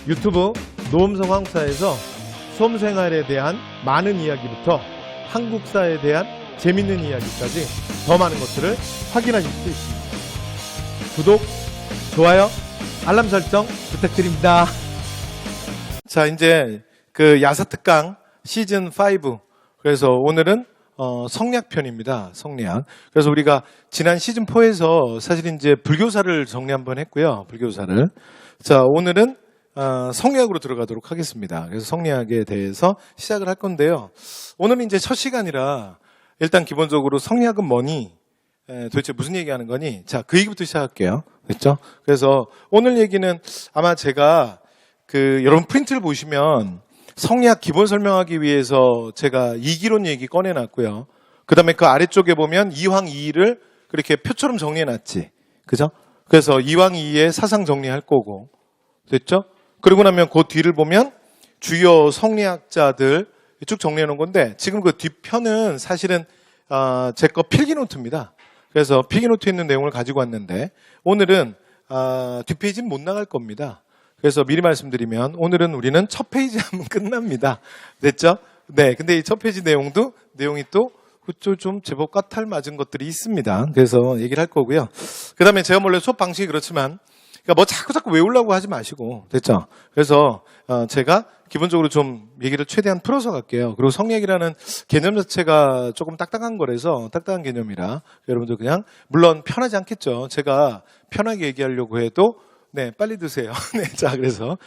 유튜브 노음성 한국사에서 수험생활에 대한 많은 이야기부터 한국사에 대한 재밌는 이야기까지 더 많은 것들을 확인하실 수 있습니다. 구독, 좋아요, 알람 설정 부탁드립니다. 자, 이제 그 야사특강 시즌 5. 그래서 오늘은 성리학편입니다. 성리학. 그래서 우리가 지난 시즌 4에서 사실 이제 불교사를 정리 한번 했고요. 불교사를. 자, 오늘은 성리학으로 들어가도록 하겠습니다. 그래서 성리학에 대해서 시작을 할 건데요. 오늘은 이제 첫 시간이라 일단 기본적으로 성리학은 뭐니? 도대체 무슨 얘기하는 거니? 자, 그 얘기부터 시작할게요. 됐죠? 그래서 오늘 얘기는 아마 제가 여러분 프린트를 보시면 성리학 기본 설명하기 위해서 제가 이기론 얘기 꺼내놨고요. 그 다음에 그 아래쪽에 보면 이황이의를 그렇게 표처럼 정리해놨지. 그죠? 그래서 이황이의의 사상 정리할 거고. 됐죠? 그러고 나면 그 뒤를 보면 주요 성리학자들 쭉 정리해 놓은 건데 지금 그 뒷편은 사실은 제 거 필기노트입니다. 그래서 필기노트에 있는 내용을 가지고 왔는데 오늘은 뒷페이지는 못 나갈 겁니다. 그래서 미리 말씀드리면 오늘은 우리는 첫 페이지 하면 끝납니다. 됐죠? 네. 근데 이 첫 페이지 내용이 또 좀 제법 까탈 맞은 것들이 있습니다. 그래서 얘기를 할 거고요. 그 다음에 제가 원래 수업 방식이 그렇지만 그러니까 뭐 자꾸 외우려고 하지 마시고 됐죠? 그래서 제가 기본적으로 좀 얘기를 최대한 풀어서 갈게요. 그리고 성리학이라는 개념 자체가 조금 딱딱한 거라서 딱딱한 개념이라 여러분들 그냥 물론 편하지 않겠죠. 제가 편하게 얘기하려고 해도 네, 빨리 드세요. 네, 자, 그래서,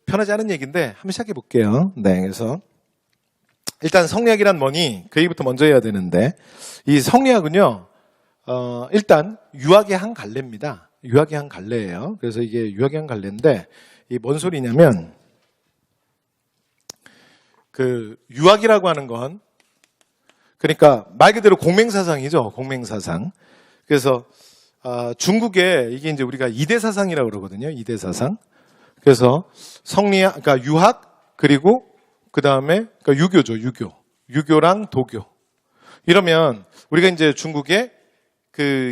편하지 않은 얘기인데, 한번 시작해 볼게요. 네, 그래서, 일단 성리학이란 뭐니? 그 얘기부터 먼저 해야 되는데, 이 성리학은요, 일단, 유학의 한 갈래입니다. 유학의 한 갈래예요. 그래서 이게 유학의 한 갈래인데, 이 뭔 소리냐면, 유학이라고 하는 건, 그러니까, 말 그대로 공맹사상이죠. 공맹사상. 그래서, 중국에 이게 이제 우리가 이대사상이라고 그러거든요. 이대사상. 그래서 성리학, 그러니까 유학, 그리고 그 다음에 그러니까 유교죠. 유교랑 도교. 이러면 우리가 이제 중국의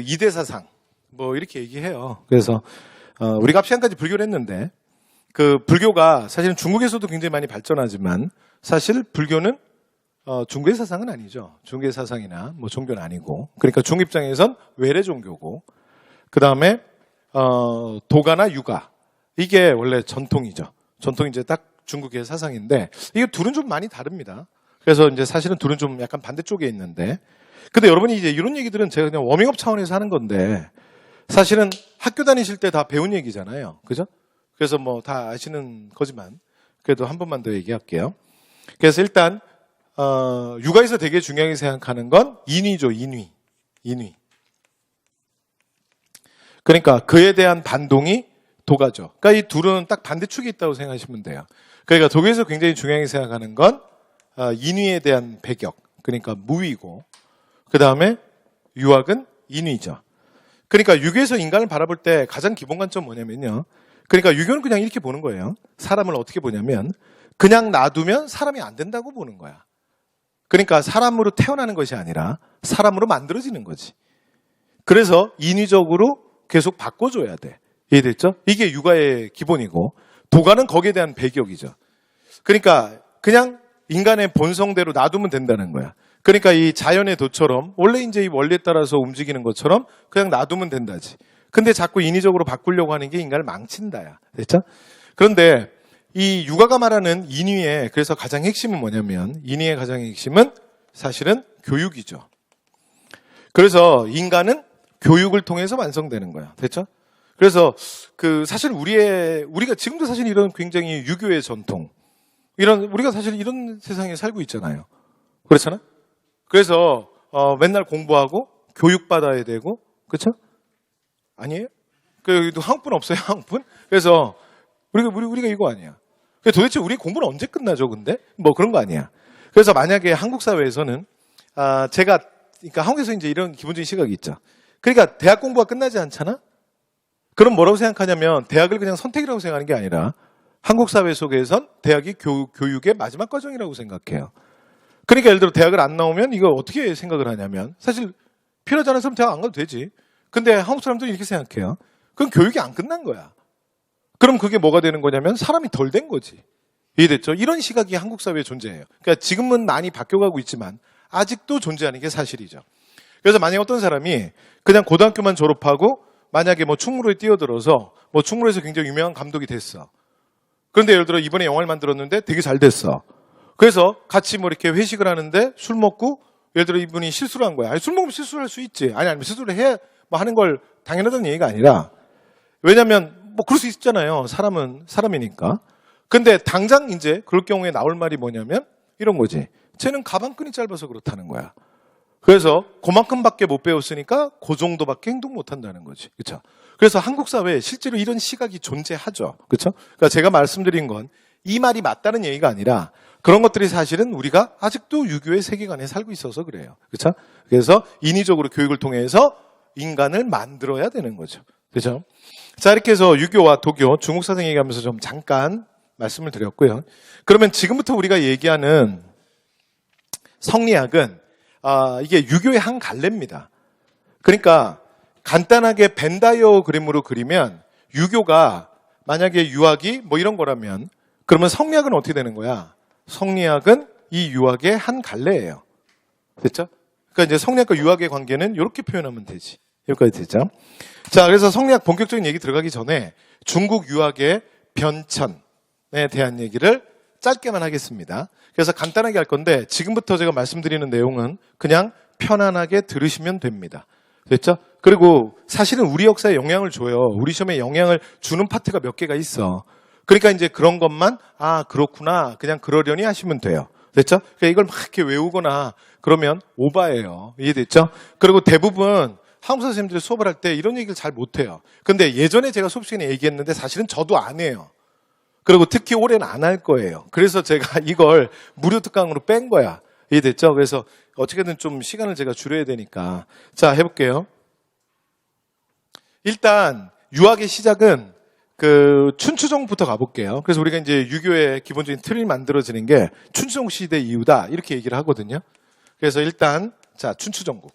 이대사상 뭐 이렇게 얘기해요. 그래서 우리가 앞 시간까지 불교를 했는데 불교가 사실은 중국에서도 굉장히 많이 발전하지만 사실 불교는 중국의 사상은 아니죠. 중국의 사상이나 뭐 종교는 아니고. 그러니까 중국 입장에선 외래 종교고. 그 다음에 도가나 유가 이게 원래 전통이죠. 전통이 이제 딱 중국의 사상인데 이게 둘은 좀 많이 다릅니다. 그래서 이제 사실은 둘은 좀 약간 반대쪽에 있는데 근데 여러분이 이제 이런 얘기들은 제가 그냥 워밍업 차원에서 하는 건데 사실은 학교 다니실 때 다 배운 얘기잖아요. 그죠? 그래서 뭐 다 아시는 거지만 그래도 한 번만 더 얘기할게요. 그래서 일단 육아에서 되게 중요하게 생각하는 건 인위죠. 인위. 그러니까 그에 대한 반동이 도가죠. 그러니까 이 둘은 딱 반대축에 있다고 생각하시면 돼요. 그러니까 도교에서 굉장히 중요하게 생각하는 건 인위에 대한 배격, 그러니까 무위고 그 다음에 유학은 인위죠. 그러니까 유교에서 인간을 바라볼 때 가장 기본 관점 뭐냐면요. 그러니까 유교는 그냥 이렇게 보는 거예요. 사람을 어떻게 보냐면 그냥 놔두면 사람이 안 된다고 보는 거야. 그러니까 사람으로 태어나는 것이 아니라 사람으로 만들어지는 거지. 그래서 인위적으로 계속 바꿔줘야 돼. 이해됐죠? 이게 육아의 기본이고 도가는 거기에 대한 배격이죠. 그러니까 그냥 인간의 본성대로 놔두면 된다는 거야. 그러니까 이 자연의 도처럼 원래 이제 이 원리에 따라서 움직이는 것처럼 그냥 놔두면 된다지. 근데 자꾸 인위적으로 바꾸려고 하는 게 인간을 망친다야. 됐죠? 그런데 이 육아가 말하는 인위의 그래서 가장 핵심은 뭐냐면 인위의 가장 핵심은 사실은 교육이죠. 그래서 인간은 교육을 통해서 완성되는 거야. 됐죠? 그래서 사실 우리가 지금도 사실 이런 굉장히 유교의 전통 우리가 사실 이런 세상에 살고 있잖아요. 그렇잖아? 그래서 맨날 공부하고 교육받아야 되고 그렇죠? 아니에요? 한국분 없어요? 한국분? 그래서 우리가 이거 아니야. 도대체 우리 공부는 언제 끝나죠? 근데 뭐 그런 거 아니야. 그래서 만약에 한국 사회에서는 그러니까 한국에서 이제 이런 기본적인 시각이 있죠. 그러니까 대학 공부가 끝나지 않잖아? 그럼 뭐라고 생각하냐면 대학을 그냥 선택이라고 생각하는 게 아니라 한국 사회 속에선 대학이 교육의 마지막 과정이라고 생각해요. 그러니까 예를 들어 대학을 안 나오면 이거 어떻게 생각을 하냐면 사실 필요하지 않은 사람 대학 안 가도 되지. 근데 한국 사람들은 이렇게 생각해요. 그건 교육이 안 끝난 거야. 그럼 그게 뭐가 되는 거냐면 사람이 덜 된 거지. 이해됐죠? 이런 시각이 한국 사회에 존재해요. 그러니까 지금은 많이 바뀌어가고 있지만 아직도 존재하는 게 사실이죠. 그래서 만약에 어떤 사람이 그냥 고등학교만 졸업하고 만약에 뭐 충무로에 뛰어들어서 뭐 충무로에서 굉장히 유명한 감독이 됐어. 그런데 예를 들어 이번에 영화를 만들었는데 되게 잘 됐어. 그래서 같이 뭐 이렇게 회식을 하는데 술 먹고 예를 들어 이분이 실수를 한 거야. 아니, 술 먹으면 실수를 할 수 있지. 아니면 실수를 해 뭐 하는 걸 당연하다는 얘기가 아니라 왜냐면 뭐 그럴 수 있잖아요. 사람은 사람이니까. 근데 당장 이제 그럴 경우에 나올 말이 뭐냐면 이런 거지. 쟤는 가방끈이 짧아서 그렇다는 거야. 그래서 그만큼밖에 못 배웠으니까 그 정도밖에 행동 못 한다는 거지. 그렇죠? 그래서 한국 사회에 실제로 이런 시각이 존재하죠. 그렇죠? 그러니까 제가 말씀드린 건 이 말이 맞다는 얘기가 아니라 그런 것들이 사실은 우리가 아직도 유교의 세계관에 살고 있어서 그래요. 그렇죠? 그래서 인위적으로 교육을 통해서 인간을 만들어야 되는 거죠. 그렇죠? 자, 이렇게 해서 유교와 도교, 중국 사상 얘기하면서 좀 잠깐 말씀을 드렸고요. 그러면 지금부터 우리가 얘기하는 성리학은 이게 유교의 한 갈래입니다. 그러니까 간단하게 벤다이어그램으로 그리면 유교가 만약에 유학이 뭐 이런 거라면 그러면 성리학은 어떻게 되는 거야? 성리학은 이 유학의 한 갈래예요. 됐죠? 그러니까 이제 성리학과 유학의 관계는 이렇게 표현하면 되지. 여기까지 되죠? 자, 그래서 성리학 본격적인 얘기 들어가기 전에 중국 유학의 변천에 대한 얘기를 짧게만 하겠습니다. 그래서 간단하게 할 건데 지금부터 제가 말씀드리는 내용은 그냥 편안하게 들으시면 됩니다. 됐죠? 그리고 사실은 우리 역사에 영향을 줘요. 우리 시험에 영향을 주는 파트가 몇 개가 있어. 그러니까 이제 그런 것만 그렇구나 그냥 그러려니 하시면 돼요. 됐죠? 그러니까 이걸 막 이렇게 외우거나 그러면 오바예요. 이해됐죠? 그리고 대부분 한국 선생님들이 수업을 할 때 이런 얘기를 잘 못해요. 근데 예전에 제가 수업 시간에 얘기했는데 사실은 저도 안 해요. 그리고 특히 올해는 안 할 거예요. 그래서 제가 이걸 무료 특강으로 뺀 거야. 이해됐죠? 그래서 어떻게든 좀 시간을 제가 줄여야 되니까. 자, 해볼게요. 일단 유학의 시작은 그 춘추전국부터 가볼게요. 그래서 우리가 이제 유교의 기본적인 틀이 만들어지는 게 춘추전국 시대 이후다 이렇게 얘기를 하거든요. 그래서 일단 자 춘추전국.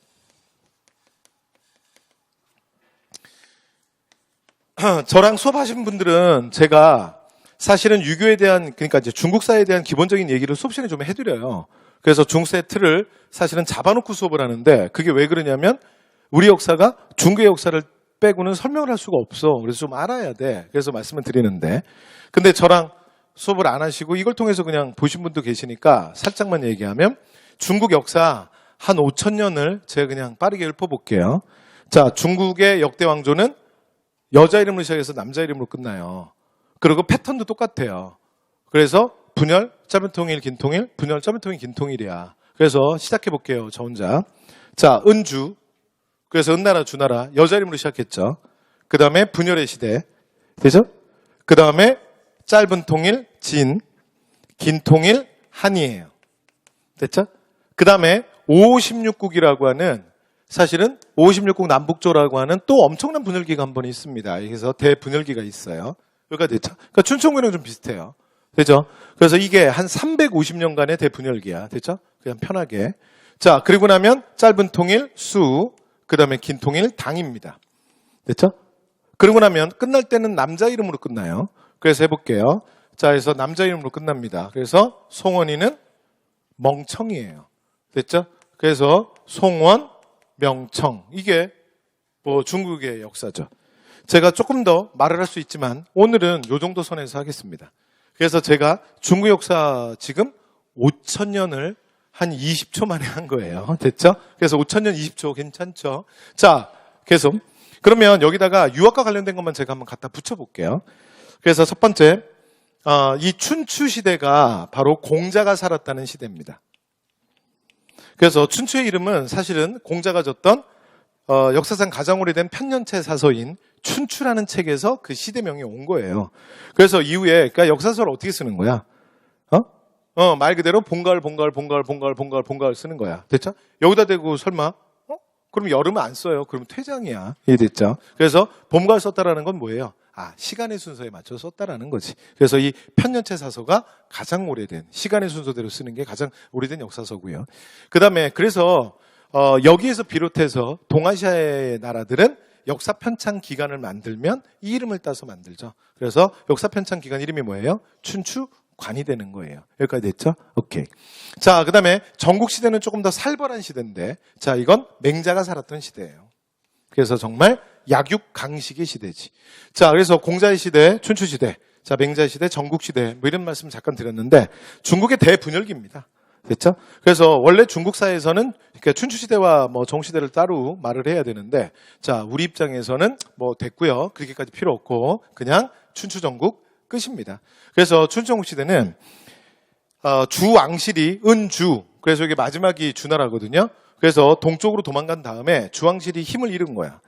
저랑 수업하신 분들은 제가 사실은 유교에 대한 그러니까 이제 중국사에 대한 기본적인 얘기를 수업 시간에 좀 해드려요. 그래서 중국사의 틀을 사실은 잡아놓고 수업을 하는데 그게 왜 그러냐면 우리 역사가 중국의 역사를 빼고는 설명을 할 수가 없어. 그래서 좀 알아야 돼. 그래서 말씀을 드리는데 근데 저랑 수업을 안 하시고 이걸 통해서 그냥 보신 분도 계시니까 살짝만 얘기하면 중국 역사 한 5,000년을 제가 그냥 빠르게 읊어볼게요. 자, 중국의 역대 왕조는 여자 이름으로 시작해서 남자 이름으로 끝나요. 그리고 패턴도 똑같아요. 그래서 분열, 짧은 통일, 긴 통일, 분열, 짧은 통일, 긴 통일이야. 그래서 시작해볼게요. 저 혼자. 자, 은주. 그래서 은나라, 주나라, 여자 이름으로 시작했죠. 그 다음에 분열의 시대. 되죠? 그 다음에 짧은 통일, 진, 긴 통일, 한이에요. 됐죠? 그 다음에 516국이라고 하는 사실은 516국 남북조라고 하는 또 엄청난 분열기가 한 번 있습니다. 그래서 대분열기가 있어요. 여기가 됐죠? 그러니까 춘천국이랑 좀 비슷해요. 되죠? 그래서 이게 한 350년간의 대분열기야. 됐죠? 그냥 편하게. 자, 그리고 나면 짧은 통일, 수, 그 다음에 긴 통일, 당입니다. 됐죠? 그러고 나면 끝날 때는 남자 이름으로 끝나요. 그래서 해볼게요. 자, 그래서 남자 이름으로 끝납니다. 그래서 송원이는 멍청이에요. 됐죠? 그래서 송원, 명청. 이게 뭐 중국의 역사죠. 제가 조금 더 말을 할 수 있지만 오늘은 요 정도 선에서 하겠습니다. 그래서 제가 중국 역사 지금 5,000년을 한 20초 만에 한 거예요. 됐죠? 그래서 5,000년 20초 괜찮죠? 자, 계속. 그러면 여기다가 유학과 관련된 것만 제가 한번 갖다 붙여볼게요. 그래서 첫 번째, 이 춘추 시대가 바로 공자가 살았다는 시대입니다. 그래서 춘추의 이름은 사실은 공자가 줬던 역사상 가장 오래된 편년체 사서인 춘추라는 책에서 그 시대명이 온 거예요. 그래서 이후에 그러니까 역사서를 어떻게 쓰는 거야? 말 그대로 봉가을 쓰는 거야. 됐죠? 여기다 대고 설마 그럼 여름은 안 써요. 그럼 퇴장이야. 이해됐죠? 그래서 봄가을 썼다라는 건 뭐예요? 시간의 순서에 맞춰서 썼다라는 거지. 그래서 이 편년체 사서가 가장 오래된 시간의 순서대로 쓰는 게 가장 오래된 역사서고요. 그다음에 그래서 여기에서 비롯해서 동아시아의 나라들은 역사 편찬 기간을 만들면 이 이름을 따서 만들죠. 그래서 역사 편찬 기간 이름이 뭐예요? 춘추관이 되는 거예요. 여기까지 됐죠? 오케이. 자, 그다음에 전국 시대는 조금 더 살벌한 시대인데, 자, 이건 맹자가 살았던 시대예요. 그래서 정말 약육 강식의 시대지. 자, 그래서 공자의 시대, 춘추 시대, 자, 맹자의 시대, 전국 시대, 뭐 이런 말씀 잠깐 드렸는데, 중국의 대분열기입니다. 됐죠? 그래서 원래 중국 사회에서는 그러니까 춘추 시대와 뭐 정 시대를 따로 말을 해야 되는데, 자, 우리 입장에서는 뭐 됐고요. 그렇게까지 필요 없고 그냥 춘추 전국 끝입니다. 그래서 춘추 전국 시대는 주왕실이 은주, 그래서 이게 마지막이 주나라거든요. 그래서 동쪽으로 도망간 다음에 주왕실이 힘을 잃은 거야.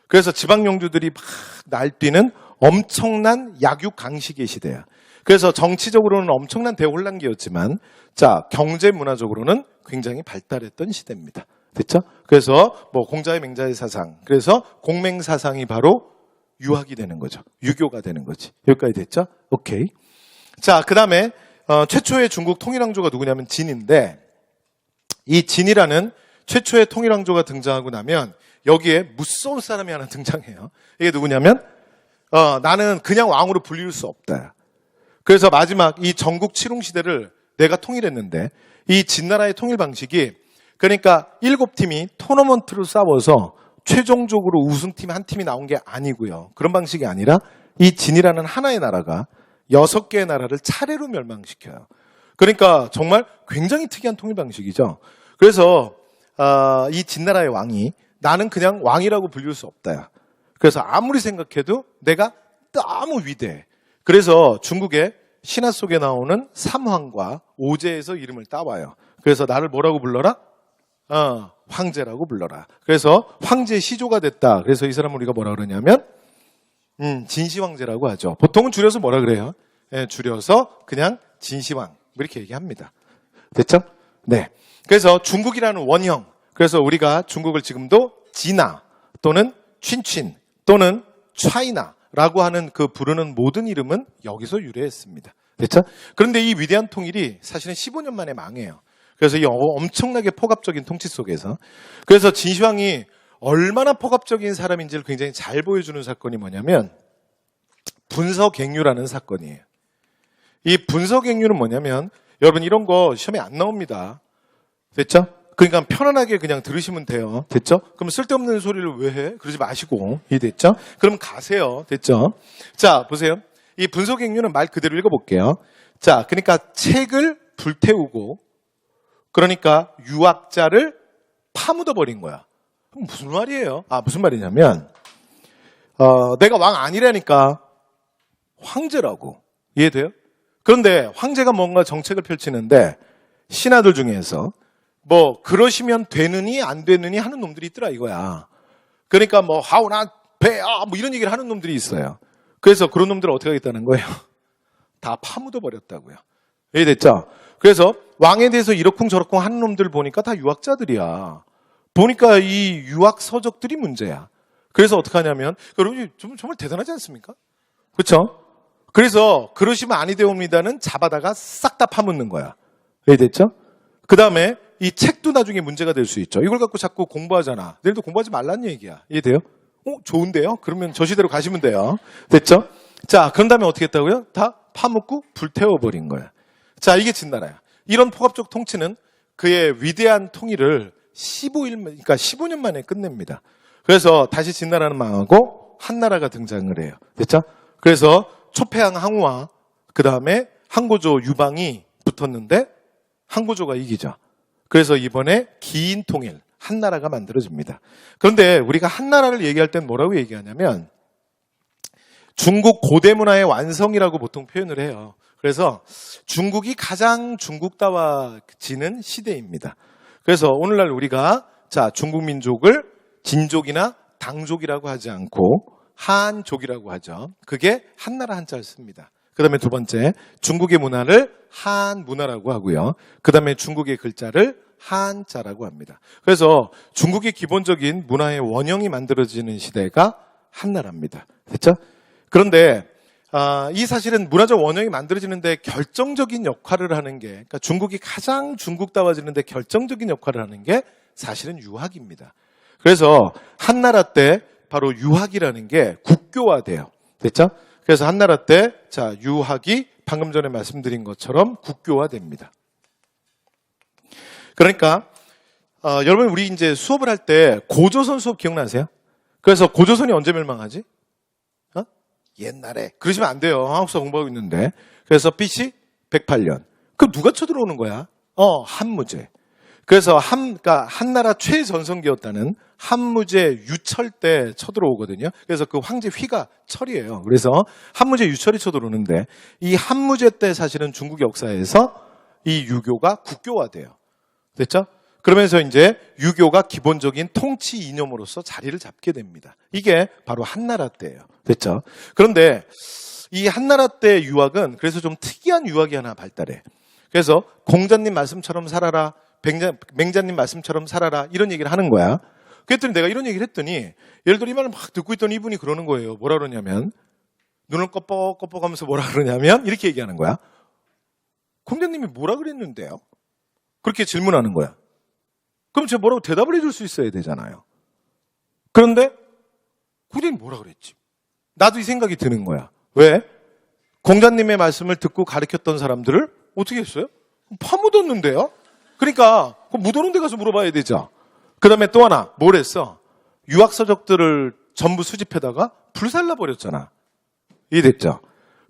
그래서 지방 영주들이 막 날뛰는 엄청난 약육 강식의 시대야. 그래서 정치적으로는 엄청난 대혼란기였지만, 자, 경제 문화적으로는 굉장히 발달했던 시대입니다. 됐죠? 그래서 뭐 공자의 맹자의 사상, 그래서 공맹 사상이 바로 유학이 되는 거죠. 유교가 되는 거지. 여기까지 됐죠? 오케이. 자, 그다음에 최초의 중국 통일왕조가 누구냐면 진인데, 이 진이라는 최초의 통일왕조가 등장하고 나면 여기에 무서운 사람이 하나 등장해요. 이게 누구냐면 나는 그냥 왕으로 불릴 수 없다. 그래서 마지막 이 전국 칠웅시대를 내가 통일했는데, 이 진나라의 통일 방식이 그러니까 7팀이 토너먼트로 싸워서 최종적으로 우승팀 한 팀이 나온 게 아니고요. 그런 방식이 아니라 이 진이라는 하나의 나라가 6개의 나라를 차례로 멸망시켜요. 그러니까 정말 굉장히 특이한 통일 방식이죠. 그래서 이 진나라의 왕이 나는 그냥 왕이라고 불릴 수 없다. 그래서 아무리 생각해도 내가 너무 위대해. 그래서 중국의 신화 속에 나오는 삼황과 오제에서 이름을 따와요. 그래서 나를 뭐라고 불러라? 황제라고 불러라. 그래서 황제 시조가 됐다. 그래서 이 사람을 우리가 뭐라 그러냐면 진시황제라고 하죠. 보통은 줄여서 뭐라 그래요? 줄여서 그냥 진시황 이렇게 얘기합니다. 됐죠? 네. 그래서 중국이라는 원형, 그래서 우리가 중국을 지금도 진화 또는 춘친 또는 차이나라고 하는 그 부르는 모든 이름은 여기서 유래했습니다. 됐죠? 그런데 이 위대한 통일이 사실은 15년 만에 망해요. 그래서 이 엄청나게 폭압적인 통치 속에서, 그래서 진시황이 얼마나 폭압적인 사람인지를 굉장히 잘 보여주는 사건이 뭐냐면 분서갱유라는 사건이에요. 이 분서갱유는 뭐냐면, 여러분 이런 거 시험에 안 나옵니다. 됐죠? 그러니까 편안하게 그냥 들으시면 돼요. 됐죠? 그럼 쓸데없는 소리를 왜 해? 그러지 마시고. 이해됐죠? 그럼 가세요. 됐죠? 자, 보세요. 이 분서갱유는 말 그대로 읽어볼게요. 자, 그러니까 책을 불태우고, 그러니까 유학자를 파묻어버린 거야. 그럼 무슨 말이에요? 무슨 말이냐면, 내가 왕 아니라니까 황제라고. 이해돼요? 그런데 황제가 뭔가 정책을 펼치는데 신하들 중에서 뭐 그러시면 되느니 안 되느니 하는 놈들이 있더라 이거야. 그러니까 뭐 하오나 배야 뭐 이런 얘기를 하는 놈들이 있어요. 그래서 그런 놈들을 어떻게 하겠다는 거예요? 다 파묻어 버렸다고요. 이해됐죠? 그래서 왕에 대해서 이러쿵저러쿵 하는 놈들 보니까 다 유학자들이야. 보니까 이 유학 서적들이 문제야. 그래서 어떻게 하냐면, 여러분 정말 대단하지 않습니까? 그렇죠? 그래서 그러시면 아니 되옵니다는 잡아다가 싹 다 파묻는 거야. 이해됐죠? 그 다음에 이 책도 나중에 문제가 될 수 있죠. 이걸 갖고 자꾸 공부하잖아. 내일도 공부하지 말라는 얘기야. 이해돼요? 좋은데요? 그러면 저 시대로 가시면 돼요. 됐죠? 자, 그런 다음에 어떻게 했다고요? 다 파묻고 불태워버린 거야. 자, 이게 진나라야. 이런 폭압적 통치는 그의 위대한 통일을 15년 만에 끝냅니다. 그래서 다시 진나라는 망하고 한나라가 등장을 해요. 됐죠? 그래서 초패왕 항우와 그 다음에 항고조 유방이 붙었는데 항고조가 이기죠. 그래서 이번에 기인 통일, 한나라가 만들어집니다. 그런데 우리가 한나라를 얘기할 땐 뭐라고 얘기하냐면 중국 고대 문화의 완성이라고 보통 표현을 해요. 그래서 중국이 가장 중국다워지는 시대입니다. 그래서 오늘날 우리가 중국 민족을 진족이나 당족이라고 하지 않고 한족이라고 하죠. 그게 한나라 한자를 씁니다. 그 다음에 두 번째, 중국의 문화를 한문화라고 하고요. 그 다음에 중국의 글자를 한자라고 합니다. 그래서 중국의 기본적인 문화의 원형이 만들어지는 시대가 한나라입니다. 됐죠? 그런데 이 사실은 문화적 원형이 만들어지는데 결정적인 역할을 하는 게, 그러니까 중국이 가장 중국다워지는데 결정적인 역할을 하는 게 사실은 유학입니다. 그래서 한나라 때 바로 유학이라는 게 국교화돼요. 됐죠? 그래서 한나라 때, 자, 유학이 방금 전에 말씀드린 것처럼 국교화됩니다. 그러니까, 여러분, 우리 이제 수업을 할 때 고조선 수업 기억나세요? 그래서 고조선이 언제 멸망하지? 옛날에. 그러시면 안 돼요. 한국사 공부하고 있는데. 그래서 BC 108년. 그럼 누가 쳐들어오는 거야? 한무제. 그래서 그러니까 한나라 최전성기였다는 한무제 유철 때 쳐들어오거든요. 그래서 그 황제 휘가 철이에요. 그래서 한무제 유철이 쳐들어오는데 이 한무제 때 사실은 중국 역사에서 이 유교가 국교화돼요. 됐죠? 그러면서 이제 유교가 기본적인 통치 이념으로서 자리를 잡게 됩니다. 이게 바로 한나라 때예요. 됐죠? 그런데 이 한나라 때 유학은 그래서 좀 특이한 유학이 하나 발달해. 그래서 공자님 말씀처럼 살아라, 맹자님 말씀처럼 살아라 이런 얘기를 하는 거야. 그랬더니 내가 이런 얘기를 했더니 예를 들어 이 말을 막 듣고 있던 이분이 그러는 거예요. 뭐라 그러냐면 눈을 껌뻑껌뻑 하면서 뭐라 그러냐면 이렇게 얘기하는 거야. 공자님이 뭐라 그랬는데요? 그렇게 질문하는 거야. 그럼 제가 뭐라고 대답을 해줄 수 있어야 되잖아요. 그런데 공자님이 뭐라 그랬지? 나도 이 생각이 드는 거야. 왜? 공자님의 말씀을 듣고 가르쳤던 사람들을 어떻게 했어요? 파묻었는데요? 그러니까 묻어놓은 데 가서 물어봐야 되죠. 그 다음에 또 하나 뭘 했어? 유학서적들을 전부 수집해다가 불살라버렸잖아. 이해됐죠?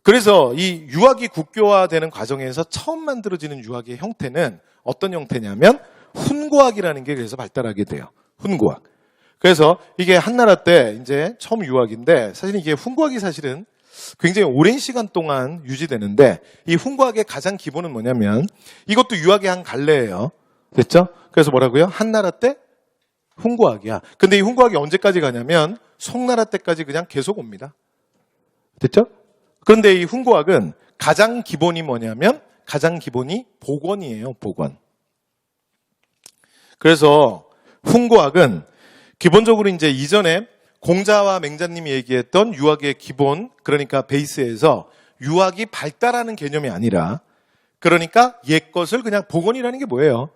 그래서 이 유학이 국교화되는 과정에서 처음 만들어지는 유학의 형태는 어떤 형태냐면 훈고학이라는 게 그래서 발달하게 돼요. 훈고학. 그래서 이게 한나라 때 이제 처음 유학인데 사실 이게 훈고학이 사실은 굉장히 오랜 시간 동안 유지되는데 이 훈고학의 가장 기본은 뭐냐면 이것도 유학의 한 갈래예요. 됐죠? 그래서 뭐라고요? 한나라 때 훈고학이야. 근데 이 훈고학이 언제까지 가냐면 송나라 때까지 그냥 계속 옵니다. 됐죠? 그런데 이 훈고학은 가장 기본이 뭐냐면 가장 기본이 복원이에요. 복원. 그래서 훈고학은 기본적으로 이제 이전에 공자와 맹자님이 얘기했던 유학의 기본, 그러니까 베이스에서 유학이 발달하는 개념이 아니라 그러니까 옛 것을 그냥 복원이라는 게 뭐예요?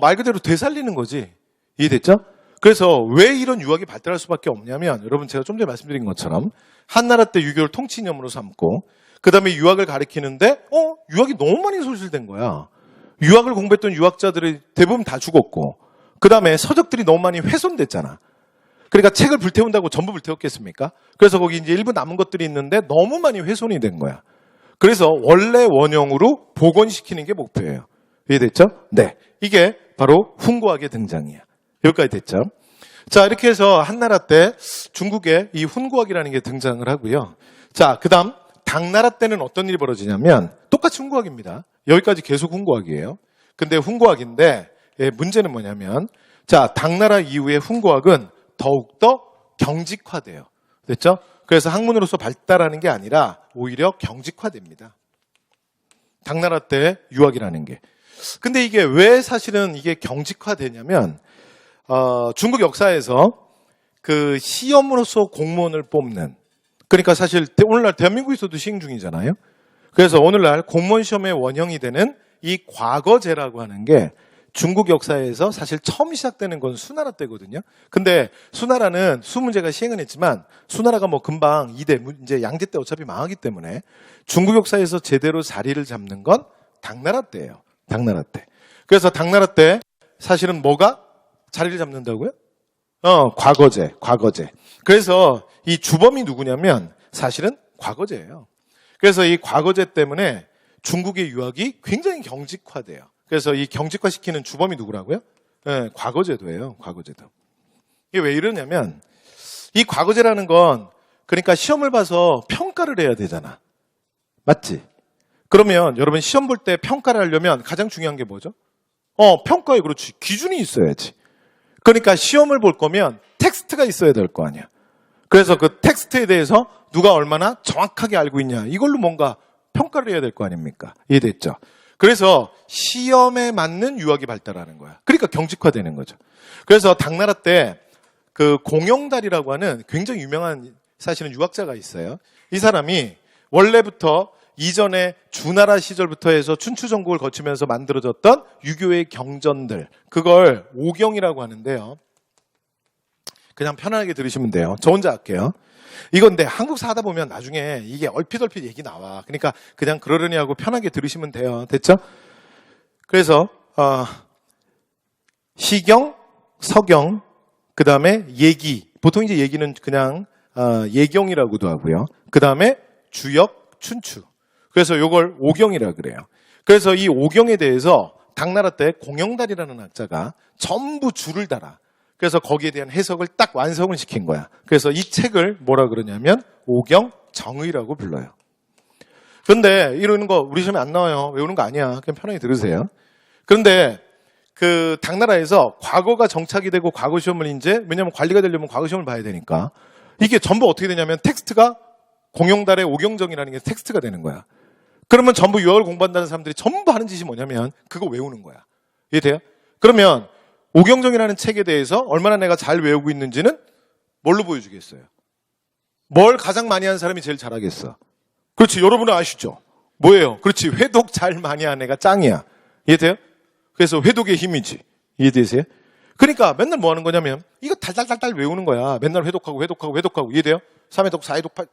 말 그대로 되살리는 거지. 이해됐죠? 그래서 왜 이런 유학이 발달할 수밖에 없냐면 여러분 제가 좀 전에 말씀드린 것처럼 한나라 때 유교를 통치 이념으로 삼고 그 다음에 유학을 가리키는데 유학이 너무 많이 소실된 거야. 유학을 공부했던 유학자들이 대부분 다 죽었고 그 다음에 서적들이 너무 많이 훼손됐잖아. 그러니까 책을 불태운다고 전부 불태웠겠습니까? 그래서 거기 이제 일부 남은 것들이 있는데 너무 많이 훼손이 된 거야. 그래서 원래 원형으로 복원시키는 게 목표예요. 이해됐죠? 네. 이게 바로 훈고학의 등장이야. 여기까지 됐죠? 자, 이렇게 해서 한나라 때 중국에 이 훈고학이라는 게 등장을 하고요. 자, 그 다음 당나라 때는 어떤 일이 벌어지냐면 똑같이 훈고학입니다. 여기까지 계속 훈고학이에요. 근데 훈고학인데 문제는 뭐냐면 자, 당나라 이후의 훈고학은 더욱더 경직화돼요. 됐죠? 그래서 학문으로서 발달하는 게 아니라 오히려 경직화됩니다. 당나라 때 유학이라는 게. 근데 이게 왜 사실은 이게 경직화되냐면 중국 역사에서 그 시험으로서 공무원을 뽑는 그러니까 사실 오늘날 대한민국에서도 시행 중이잖아요. 그래서 오늘날 공무원 시험의 원형이 되는 이 과거제라고 하는 게 중국 역사에서 사실 처음 시작되는 건 수나라 때거든요. 근데 수나라는 수문제가 시행은 했지만 수나라가 뭐 금방 이제 양제 때 어차피 망하기 때문에 중국 역사에서 제대로 자리를 잡는 건 당나라 때예요. 당나라 때. 그래서 당나라 때 사실은 뭐가 자리를 잡는다고요? 과거제. 그래서 이 주범이 누구냐면 사실은 과거제예요. 그래서 이 과거제 때문에 중국의 유학이 굉장히 경직화돼요. 그래서 이 경직화시키는 주범이 누구라고요? 네, 과거제도예요. 과거제도. 이게 왜 이러냐면 이 과거제라는 건 그러니까 시험을 봐서 평가를 해야 되잖아. 맞지? 그러면 여러분 시험 볼 때 평가를 하려면 가장 중요한 게 뭐죠? 평가에 그렇지. 기준이 있어야지. 그러니까 시험을 볼 거면 텍스트가 있어야 될 거 아니야. 그래서 그 텍스트에 대해서 누가 얼마나 정확하게 알고 있냐. 이걸로 뭔가 평가를 해야 될 거 아닙니까? 이해됐죠? 그래서 시험에 맞는 유학이 발달하는 거야. 그러니까 경직화되는 거죠. 그래서 당나라 때 그 공영달이라고 하는 굉장히 유명한 사실은 유학자가 있어요. 이 사람이 원래부터 이전에 주나라 시절부터 해서 춘추전국을 거치면서 만들어졌던 유교의 경전들 그걸 오경이라고 하는데요. 그냥 편안하게 들으시면 돼요. 저 혼자 할게요. 이건데 한국사 하다 보면 나중에 이게 얼핏 얘기 나와. 그러니까 그냥 그러려니 하고 편하게 들으시면 돼요. 됐죠? 그래서 시경, 서경, 그 다음에 예기. 보통 이제 예기는 그냥 예경이라고도 하고요. 그 다음에 주역, 춘추. 그래서 요걸 오경이라 그래요. 그래서 이 오경에 대해서 당나라 때 공영달이라는 학자가 전부 줄을 달아. 그래서 거기에 대한 해석을 딱 완성을 시킨 거야. 그래서 이 책을 뭐라 그러냐면 오경정의라고 불러요. 그런데 이러는 거 우리 시험에 안 나와요. 외우는 거 아니야. 그냥 편하게 들으세요. 그런데 그 당나라에서 과거가 정착이 되고 과거 시험을 이제 왜냐면 관리가 되려면 과거 시험을 봐야 되니까 이게 전부 어떻게 되냐면 텍스트가 공영달의 오경정이라는 게 텍스트가 되는 거야. 그러면 전부 유학을 공부한다는 사람들이 전부 하는 짓이 뭐냐면 그거 외우는 거야. 이해돼요? 그러면 오경정이라는 책에 대해서 얼마나 내가 잘 외우고 있는지는 뭘로 보여주겠어요? 뭘 가장 많이 하는 사람이 제일 잘하겠어? 그렇지, 여러분은 아시죠? 뭐예요? 그렇지, 회독 잘 많이 하는 애가 짱이야. 이해돼요? 그래서 회독의 힘이지. 이해되세요? 그러니까 맨날 뭐 하는 거냐면 이거 달달달달 외우는 거야. 맨날 회독하고 이해돼요? 3회독, 4회독,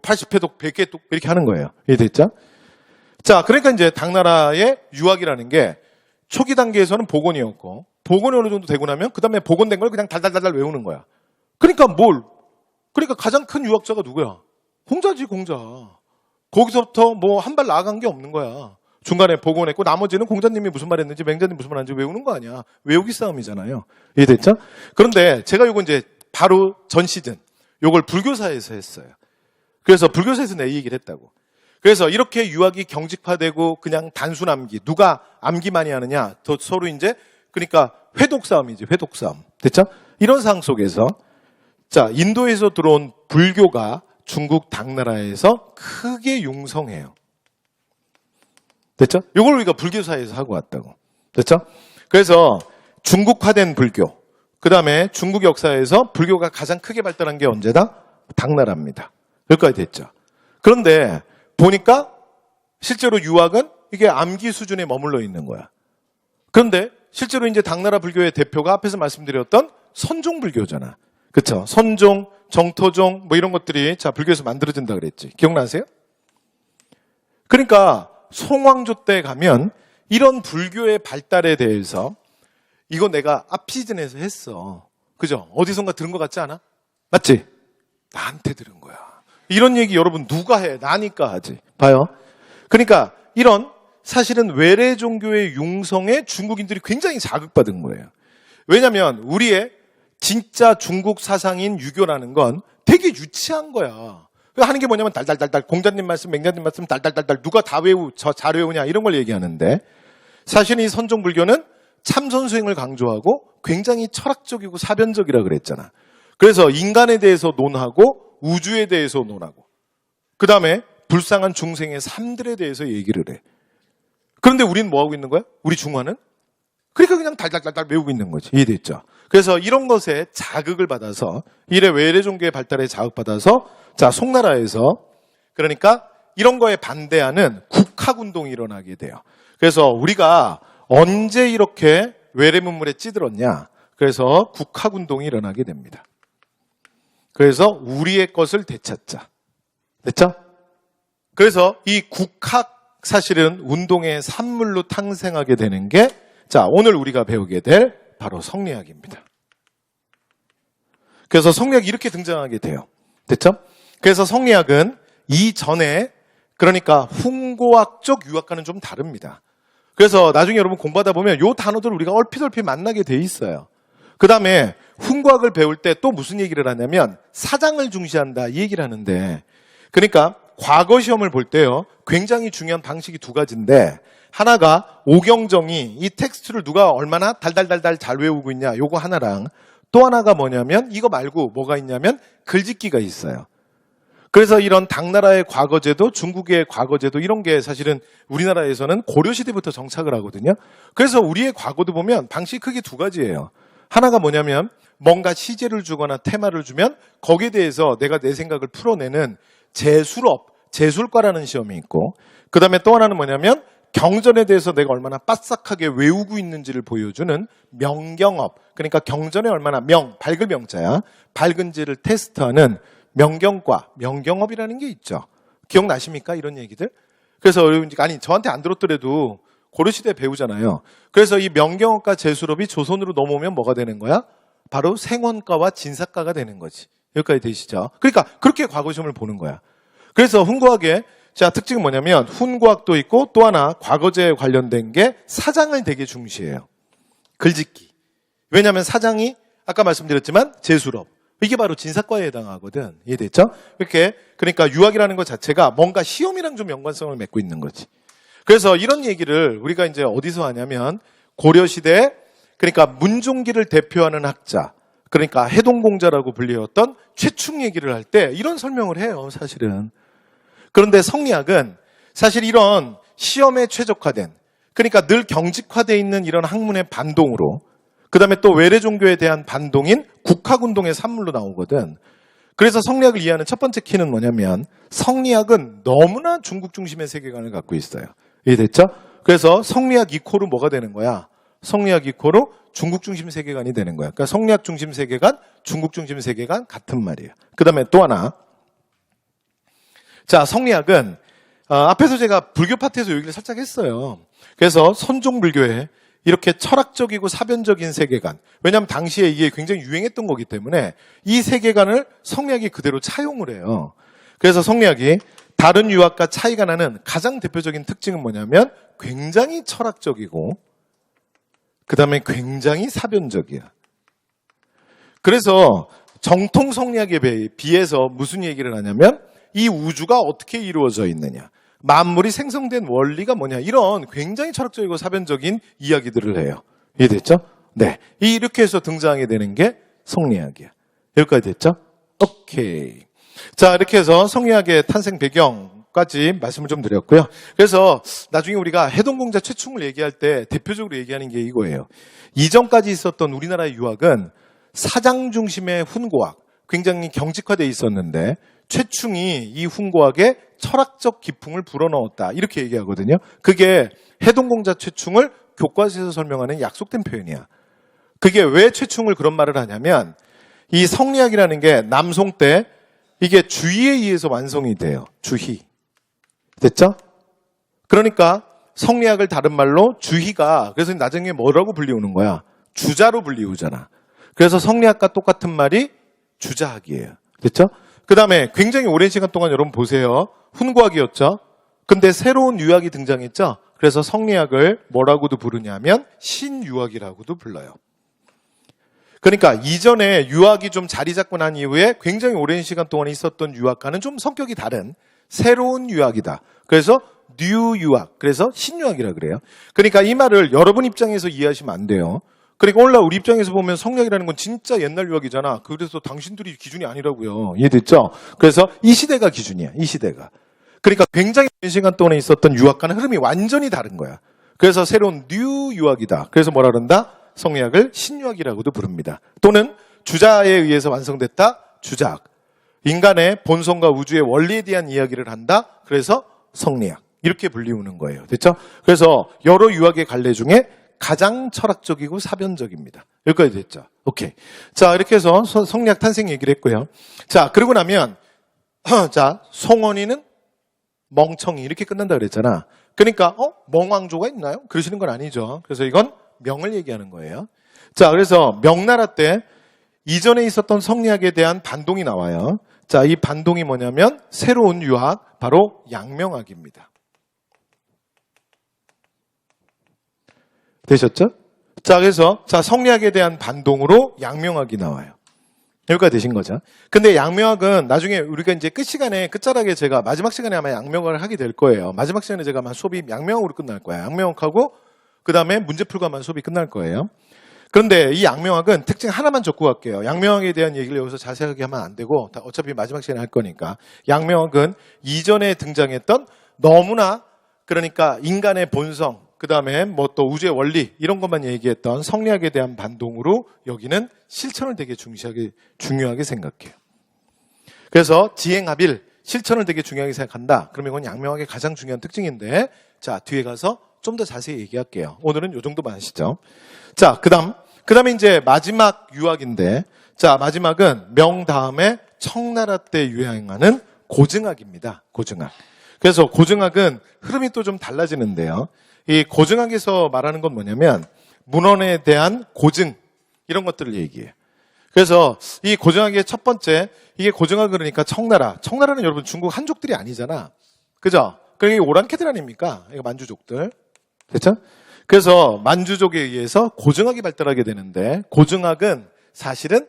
80회독, 100회독 이렇게 하는 거예요. 이해됐죠? 자, 그러니까 이제 당나라의 유학이라는 게 초기 단계에서는 복원이었고 복원이 어느 정도 되고 나면 그 다음에 복원된 걸 그냥 달달달달 외우는 거야. 그러니까 그러니까 가장 큰 유학자가 누구야? 공자지, 공자. 거기서부터 뭐 한 발 나아간 게 없는 거야. 중간에 복원했고 나머지는 공자님이 무슨 말 했는지 맹자님이 무슨 말 했는지 외우는 거 아니야. 외우기 싸움이잖아요. 이해됐죠? 그런데 제가 요거 이제 바로 전 시즌 요걸 불교사에서 했어요. 그래서 불교사에서 내 얘기를 했다고. 그래서 이렇게 유학이 경직화되고 그냥 단순 암기, 누가 암기 많이 하느냐, 더 서로 이제 그러니까 회독 싸움이지, 회독 싸움. 됐죠? 이런 상황 속에서 자, 인도에서 들어온 불교가 중국 당나라에서 크게 융성해요. 됐죠? 이걸 우리가 불교사에서 하고 왔다고. 됐죠? 그래서 중국화된 불교, 그 다음에 중국 역사에서 불교가 가장 크게 발달한 게 언제다? 당나라입니다. 여기까지 됐죠? 그런데 보니까 실제로 유학은 이게 암기 수준에 머물러 있는 거야. 그런데 실제로 이제 당나라 불교의 대표가 앞에서 말씀드렸던 선종불교잖아. 그쵸? 선종, 정토종 뭐 이런 것들이 자 불교에서 만들어진다 그랬지. 기억나세요? 그러니까 송왕조 때 가면 이런 불교의 발달에 대해서 이거 내가 앞 시즌에서 했어. 그죠? 어디선가 들은 것 같지 않아? 맞지? 나한테 들은 거야. 이런 얘기 여러분 누가 해? 나니까 하지. 봐요. 그러니까 이런 사실은 외래 종교의 융성에 중국인들이 굉장히 자극받은 거예요. 왜냐하면 우리의 진짜 중국 사상인 유교라는 건 되게 유치한 거야. 하는 게 뭐냐면 달달달달 공자님 말씀, 맹자님 말씀 달달달달 누가 다 잘 외우냐 이런 걸 얘기하는데 사실 이 선종불교는 참선 수행을 강조하고 굉장히 철학적이고 사변적이라 그랬잖아. 그래서 인간에 대해서 논하고 우주에 대해서 논하고 그 다음에 불쌍한 중생의 삶들에 대해서 얘기를 해. 그런데 우리는 뭐 하고 있는 거야? 우리 중화는? 그러니까 그냥 달달달달 외우고 있는 거지. 이해됐죠? 그래서 이런 것에 자극을 받아서 이래 외래 종교의 발달에 자극받아서 자 송나라에서 그러니까 이런 거에 반대하는 국학운동이 일어나게 돼요. 그래서 우리가 언제 이렇게 외래 문물에 찌들었냐? 그래서 국학운동이 일어나게 됩니다. 그래서 우리의 것을 되찾자. 됐죠? 그래서 이 국학 사실은 운동의 산물로 탄생하게 되는 게 자, 오늘 우리가 배우게 될 바로 성리학입니다. 그래서 성리학이 이렇게 등장하게 돼요. 됐죠? 그래서 성리학은 이전에 그러니까 훈고학적 유학과는 좀 다릅니다. 그래서 나중에 여러분 공부하다 보면 요 단어들 우리가 얼핏 만나게 돼 있어요. 그 다음에 훈고학을 배울 때 또 무슨 얘기를 하냐면 사장을 중시한다 이 얘기를 하는데 그러니까 과거 시험을 볼 때요 굉장히 중요한 방식이 두 가지인데 하나가 오경정이 이 텍스트를 누가 얼마나 달달달달 잘 외우고 있냐 요거 하나랑 또 하나가 뭐냐면 이거 말고 뭐가 있냐면 글짓기가 있어요. 그래서 이런 당나라의 과거제도 중국의 과거제도 이런 게 사실은 우리나라에서는 고려시대부터 정착을 하거든요. 그래서 우리의 과거도 보면 방식이 크게 두 가지예요. 하나가 뭐냐면 뭔가 시제를 주거나 테마를 주면 거기에 대해서 내가 내 생각을 풀어내는 제술과라는 시험이 있고 그 다음에 또 하나는 뭐냐면 경전에 대해서 내가 얼마나 빠삭하게 외우고 있는지를 보여주는 명경업. 그러니까 경전에 얼마나 밝을 명자야. 밝은지를 테스트하는 명경과, 명경업이라는 게 있죠. 기억나십니까? 이런 얘기들? 그래서 아니 저한테 안 들었더라도 고려시대 배우잖아요. 그래서 이 명경업과 제수롭이 조선으로 넘어오면 뭐가 되는 거야? 바로 생원가와 진사가가 되는 거지. 여기까지 되시죠? 그러니까 그렇게 과거 시험을 보는 거야. 그래서 훈과학의 자 특징은 뭐냐면 훈과학도 있고 또 하나 과거제에 관련된 게 사장을 되게 중시해요. 글짓기. 왜냐하면 사장이 아까 말씀드렸지만 제수롭. 이게 바로 진사과에 해당하거든. 이해됐죠? 이렇게 그러니까 유학이라는 것 자체가 뭔가 시험이랑 좀 연관성을 맺고 있는 거지. 그래서 이런 얘기를 우리가 이제 어디서 하냐면 고려시대 그러니까 문종기를 대표하는 학자 그러니까 해동공자라고 불리웠던 최충 얘기를 할 때 이런 설명을 해요. 사실은. 그런데 성리학은 사실 이런 시험에 최적화된 그러니까 늘 경직화되어 있는 이런 학문의 반동으로 그 다음에 또 외래 종교에 대한 반동인 국학운동의 산물로 나오거든. 그래서 성리학을 이해하는 첫 번째 키는 뭐냐면 성리학은 너무나 중국 중심의 세계관을 갖고 있어요. 이해됐죠? 그래서 성리학 이코로 뭐가 되는 거야? 성리학 이코로 중국 중심 세계관이 되는 거야. 그러니까 성리학 중심 세계관, 중국 중심 세계관 같은 말이에요. 그 다음에 또 하나. 자, 성리학은 앞에서 제가 불교 파트에서 얘기를 살짝 했어요. 그래서 선종불교에 이렇게 철학적이고 사변적인 세계관. 왜냐하면 당시에 이게 굉장히 유행했던 거기 때문에 이 세계관을 성리학이 그대로 차용을 해요. 그래서 성리학이 다른 유학과 차이가 나는 가장 대표적인 특징은 뭐냐면 굉장히 철학적이고 그 다음에 굉장히 사변적이야. 그래서 정통 성리학에 비해서 무슨 얘기를 하냐면 이 우주가 어떻게 이루어져 있느냐. 만물이 생성된 원리가 뭐냐. 이런 굉장히 철학적이고 사변적인 이야기들을 해요. 이해됐죠? 네. 이렇게 해서 등장하게 되는 게 성리학이야. 여기까지 됐죠? 오케이. 자, 이렇게 해서 성리학의 탄생 배경까지 말씀을 좀 드렸고요. 그래서 나중에 우리가 해동공자 최충을 얘기할 때 대표적으로 얘기하는 게 이거예요. 이전까지 있었던 우리나라의 유학은 사장 중심의 훈고학, 굉장히 경직화되어 있었는데 최충이 이 훈고학에 철학적 기풍을 불어넣었다. 이렇게 얘기하거든요. 그게 해동공자 최충을 교과서에서 설명하는 약속된 표현이야. 그게 왜 최충을 그런 말을 하냐면 이 성리학이라는 게 남송 때 이게 주희에 의해서 완성이 돼요. 주희. 됐죠? 그러니까 성리학을 다른 말로 주희가 그래서 나중에 뭐라고 불리우는 거야? 주자로 불리우잖아. 그래서 성리학과 똑같은 말이 주자학이에요. 됐죠? 그 다음에 굉장히 오랜 시간 동안 여러분 보세요. 훈고학이었죠? 근데 새로운 유학이 등장했죠? 그래서 성리학을 뭐라고도 부르냐면 신유학이라고도 불러요. 그러니까 이전에 유학이 좀 자리 잡고 난 이후에 굉장히 오랜 시간 동안 있었던 유학과는 좀 성격이 다른 새로운 유학이다. 그래서 뉴 유학, 그래서 신유학이라 그래요. 그러니까 이 말을 여러분 입장에서 이해하시면 안 돼요. 그러니까 오늘날 우리 입장에서 보면 성리학이라는 건 진짜 옛날 유학이잖아. 그래서 당신들이 기준이 아니라고요. 이해됐죠? 그래서 이 시대가 기준이야. 이 시대가. 그러니까 굉장히 오랜 시간 동안에 있었던 유학과는 흐름이 완전히 다른 거야. 그래서 새로운 뉴 유학이다. 그래서 뭐라 그런다? 성리학을 신유학이라고도 부릅니다. 또는 주자에 의해서 완성됐다. 주자학. 인간의 본성과 우주의 원리에 대한 이야기를 한다. 그래서 성리학. 이렇게 불리우는 거예요. 됐죠? 그래서 여러 유학의 갈래 중에 가장 철학적이고 사변적입니다. 여기까지 됐죠? 오케이. 자, 이렇게 해서 성리학 탄생 얘기를 했고요. 자, 그러고 나면 자, 송원이는 멍청이 이렇게 끝난다 그랬잖아. 그러니까 멍왕조가 있나요? 그러시는 건 아니죠. 그래서 이건 명을 얘기하는 거예요. 자, 그래서 명나라 때 이전에 있었던 성리학에 대한 반동이 나와요. 자, 이 반동이 뭐냐면 새로운 유학, 바로 양명학입니다. 되셨죠? 자, 그래서 성리학에 대한 반동으로 양명학이 나와요. 여기까지 되신 거죠. 근데 양명학은 나중에 우리가 이제 끝 시간에 끝자락에 제가 마지막 시간에 아마 양명학을 하게 될 거예요. 마지막 시간에 제가 아마 수업이 양명학으로 끝날 거예요. 양명학하고 그 다음에 문제풀과만 수업이 끝날 거예요. 그런데 이 양명학은 특징 하나만 적고 갈게요. 양명학에 대한 얘기를 여기서 자세하게 하면 안 되고 어차피 마지막 시간에 할 거니까. 양명학은 이전에 등장했던 너무나 그러니까 인간의 본성 그 다음에 뭐 또 우주의 원리 이런 것만 얘기했던 성리학에 대한 반동으로 여기는 실천을 되게 중요하게 생각해요. 그래서 지행합일, 실천을 되게 중요하게 생각한다. 그러면 이건 양명학의 가장 중요한 특징인데, 자, 뒤에 가서 좀 더 자세히 얘기할게요. 오늘은 요 정도만 하시죠. 자, 그다음에 이제 마지막 유학인데, 자, 마지막은 명 다음에 청나라 때 유행하는 고증학입니다. 고증학. 그래서 고증학은 흐름이 또 좀 달라지는데요. 이 고증학에서 말하는 건 뭐냐면 문헌에 대한 고증 이런 것들을 얘기해요. 그래서 이 고증학의 첫 번째, 이게 고증학 그러니까 청나라. 청나라는 여러분 중국 한족들이 아니잖아. 그죠? 그게 오랑캐들 아닙니까? 이거 만주족들. 그렇죠? 그래서 만주족에 의해서 고증학이 발달하게 되는데, 고증학은 사실은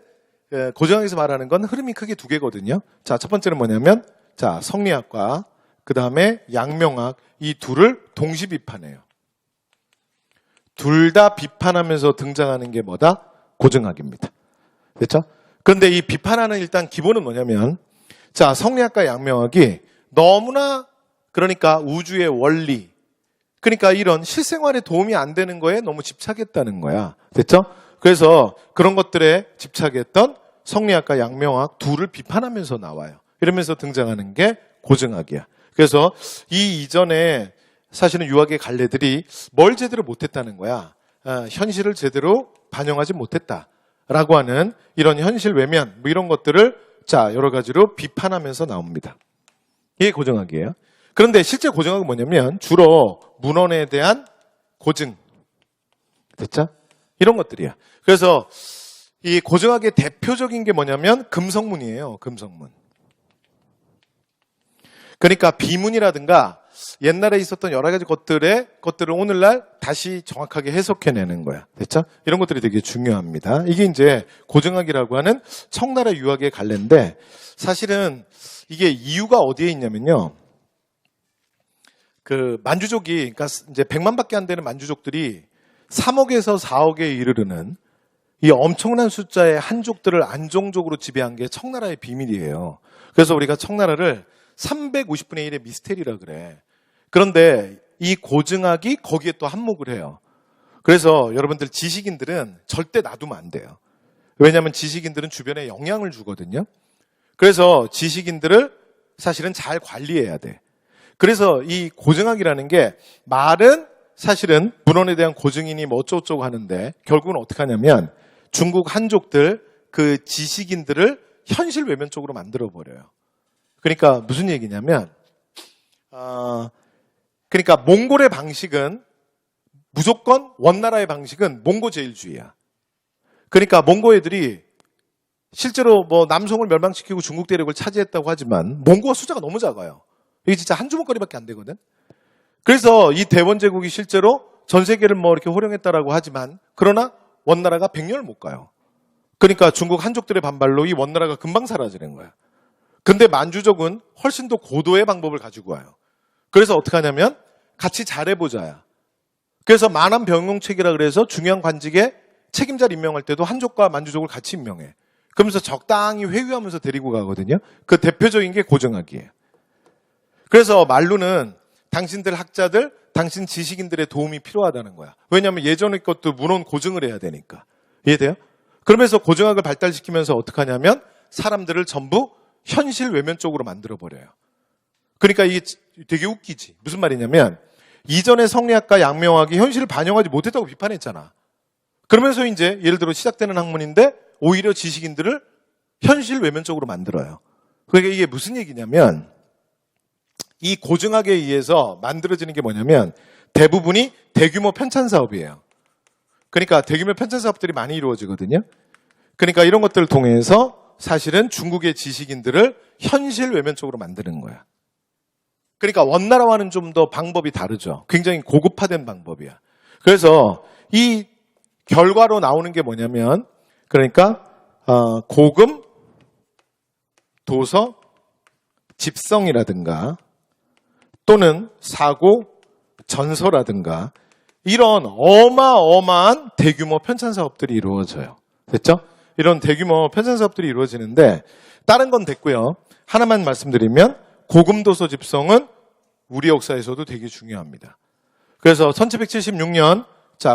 고증학에서 말하는 건 흐름이 크게 두 개거든요. 자, 첫 번째는 뭐냐면, 자, 성리학과 그 다음에 양명학, 이 둘을 동시 비판해요. 둘 다 비판하면서 등장하는 게 뭐다? 고증학입니다. 그렇죠? 그런데 이 비판하는 일단 기본은 뭐냐면, 자, 성리학과 양명학이 너무나 그러니까 우주의 원리, 그러니까 이런 실생활에 도움이 안 되는 거에 너무 집착했다는 거야. 됐죠? 그래서 그런 것들에 집착했던 성리학과 양명학 둘을 비판하면서 나와요. 이러면서 등장하는 게 고증학이야. 그래서 이 이전에 사실은 유학의 갈래들이 뭘 제대로 못했다는 거야. 현실을 제대로 반영하지 못했다라고 하는 이런 현실 외면 뭐 이런 것들을 자 여러 가지로 비판하면서 나옵니다. 이게 고증학이에요. 그런데 실제 고증학은 뭐냐면 주로 문헌에 대한 고증, 됐죠? 이런 것들이야. 그래서 이 고증학의 대표적인 게 뭐냐면 금성문이에요. 금성문. 그러니까 비문이라든가 옛날에 있었던 여러 가지 것들을 오늘날 다시 정확하게 해석해내는 거야. 됐죠? 이런 것들이 되게 중요합니다. 이게 이제 고증학이라고 하는 청나라 유학의 갈래인데 사실은 이게 이유가 어디에 있냐면요. 그 만주족이 그러니까 이제 100만밖에 안 되는 만주족들이 3억에서 4억에 이르르는 이 엄청난 숫자의 한족들을 안정적으로 지배한 게 청나라의 비밀이에요. 그래서 우리가 청나라를 350분의 1의 미스테리라 그래. 그런데 이 고증학이 거기에 또 한몫을 해요. 그래서 여러분들 지식인들은 절대 놔두면 안 돼요. 왜냐하면 지식인들은 주변에 영향을 주거든요. 그래서 지식인들을 사실은 잘 관리해야 돼. 그래서 이 고증학이라는 게 말은 사실은 문헌에 대한 고증인이 뭐 어쩌고저쩌고 하는데 결국은 어떻게 하냐면 중국 한족들 그 지식인들을 현실 외면적으로 만들어버려요. 그러니까 무슨 얘기냐면 그러니까 몽골의 방식은 무조건 원나라의 방식은 몽고 제일주의야. 그러니까 몽고 애들이 실제로 뭐 남송을 멸망시키고 중국 대륙을 차지했다고 하지만 몽고가 숫자가 너무 작아요. 이게 진짜 한 주먹거리밖에 안 되거든. 그래서 이 대원 제국이 실제로 전 세계를 뭐 이렇게 호령했다라고 하지만 그러나 원나라가 100년을 못 가요. 그러니까 중국 한족들의 반발로 이 원나라가 금방 사라지는 거야. 근데 만주족은 훨씬 더 고도의 방법을 가지고 와요. 그래서 어떻게 하냐면 같이 잘해보자야. 그래서 만암병용책이라 그래서 중요한 관직에 책임자를 임명할 때도 한족과 만주족을 같이 임명해. 그러면서 적당히 회유하면서 데리고 가거든요. 그 대표적인 게 고증학이에요. 그래서 말로는 당신들 학자들, 당신 지식인들의 도움이 필요하다는 거야. 왜냐하면 예전의 것도 문헌 고증을 해야 되니까. 이해돼요? 그러면서 고증학을 발달시키면서 어떻게 하냐면 사람들을 전부 현실 외면적으로 만들어버려요. 그러니까 이게 되게 웃기지. 무슨 말이냐면 이전의 성리학과 양명학이 현실을 반영하지 못했다고 비판했잖아. 그러면서 이제 예를 들어 시작되는 학문인데 오히려 지식인들을 현실 외면적으로 만들어요. 그러니까 이게 무슨 얘기냐면 이 고증학에 의해서 만들어지는 게 뭐냐면 대부분이 대규모 편찬 사업이에요. 그러니까 대규모 편찬 사업들이 많이 이루어지거든요. 그러니까 이런 것들을 통해서 사실은 중국의 지식인들을 현실 외면적으로 만드는 거야. 그러니까 원나라와는 좀 더 방법이 다르죠. 굉장히 고급화된 방법이야. 그래서 이 결과로 나오는 게 뭐냐면 그러니까 고금, 도서, 집성이라든가 또는 사고, 전서라든가 이런 어마어마한 대규모 편찬 사업들이 이루어져요. 됐죠? 이런 대규모 편찬 사업들이 이루어지는데 다른 건 됐고요. 하나만 말씀드리면 고금도서 집성은 우리 역사에서도 되게 중요합니다. 그래서 1776년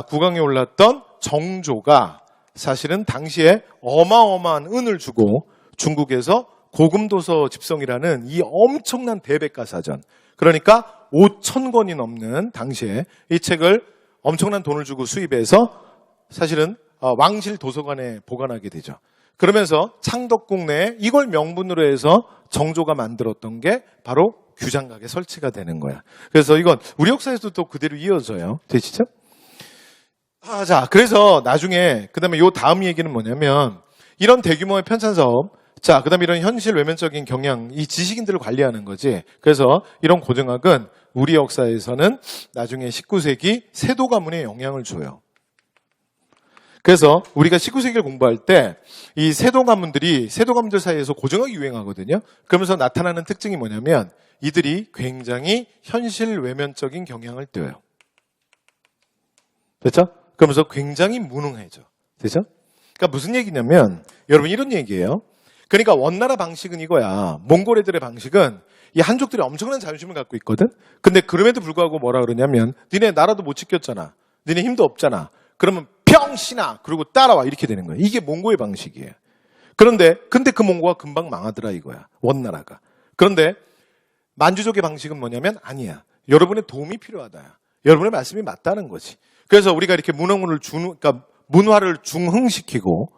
국왕에 올랐던 정조가 사실은 당시에 어마어마한 은을 주고 중국에서 고금도서 집성이라는 이 엄청난 대백과사전, 그러니까 5,000권이 넘는 당시에 이 책을 엄청난 돈을 주고 수입해서 사실은 왕실 도서관에 보관하게 되죠. 그러면서 창덕궁 내에 이걸 명분으로 해서 정조가 만들었던 게 바로 규장각에 설치가 되는 거야. 그래서 이건 우리 역사에서도 또 그대로 이어져요. 되시죠? 자, 그래서 나중에 그다음에 요 다음 얘기는 뭐냐면 이런 대규모의 편찬 사업, 자, 그다음에 이런 현실 외면적인 경향, 이 지식인들을 관리하는 거지. 그래서 이런 고정학은 우리 역사에서는 나중에 19세기 세도 가문에 영향을 줘요. 그래서 우리가 19세기를 공부할 때 이 세도 가문들 사이에서 고정학이 유행하거든요. 그러면서 나타나는 특징이 뭐냐면 이들이 굉장히 현실 외면적인 경향을 띄어요. 됐죠? 그러면서 굉장히 무능해져. 됐죠? 그러니까 무슨 얘기냐면 여러분 이런 얘기예요. 그러니까 원나라 방식은 이거야. 몽골 애들의 방식은 이 한족들이 엄청난 자존심을 갖고 있거든. 근데 그럼에도 불구하고 뭐라 그러냐면 니네 나라도 못 지켰잖아. 니네 힘도 없잖아. 그러면 평신아 그리고 따라와 이렇게 되는 거야. 이게 몽고의 방식이에요. 근데 그 몽고가 금방 망하더라 이거야. 원나라가. 그런데 만주족의 방식은 뭐냐면 아니야. 여러분의 도움이 필요하다. 여러분의 말씀이 맞다는 거지. 그래서 우리가 이렇게 그러니까 문화를 중흥시키고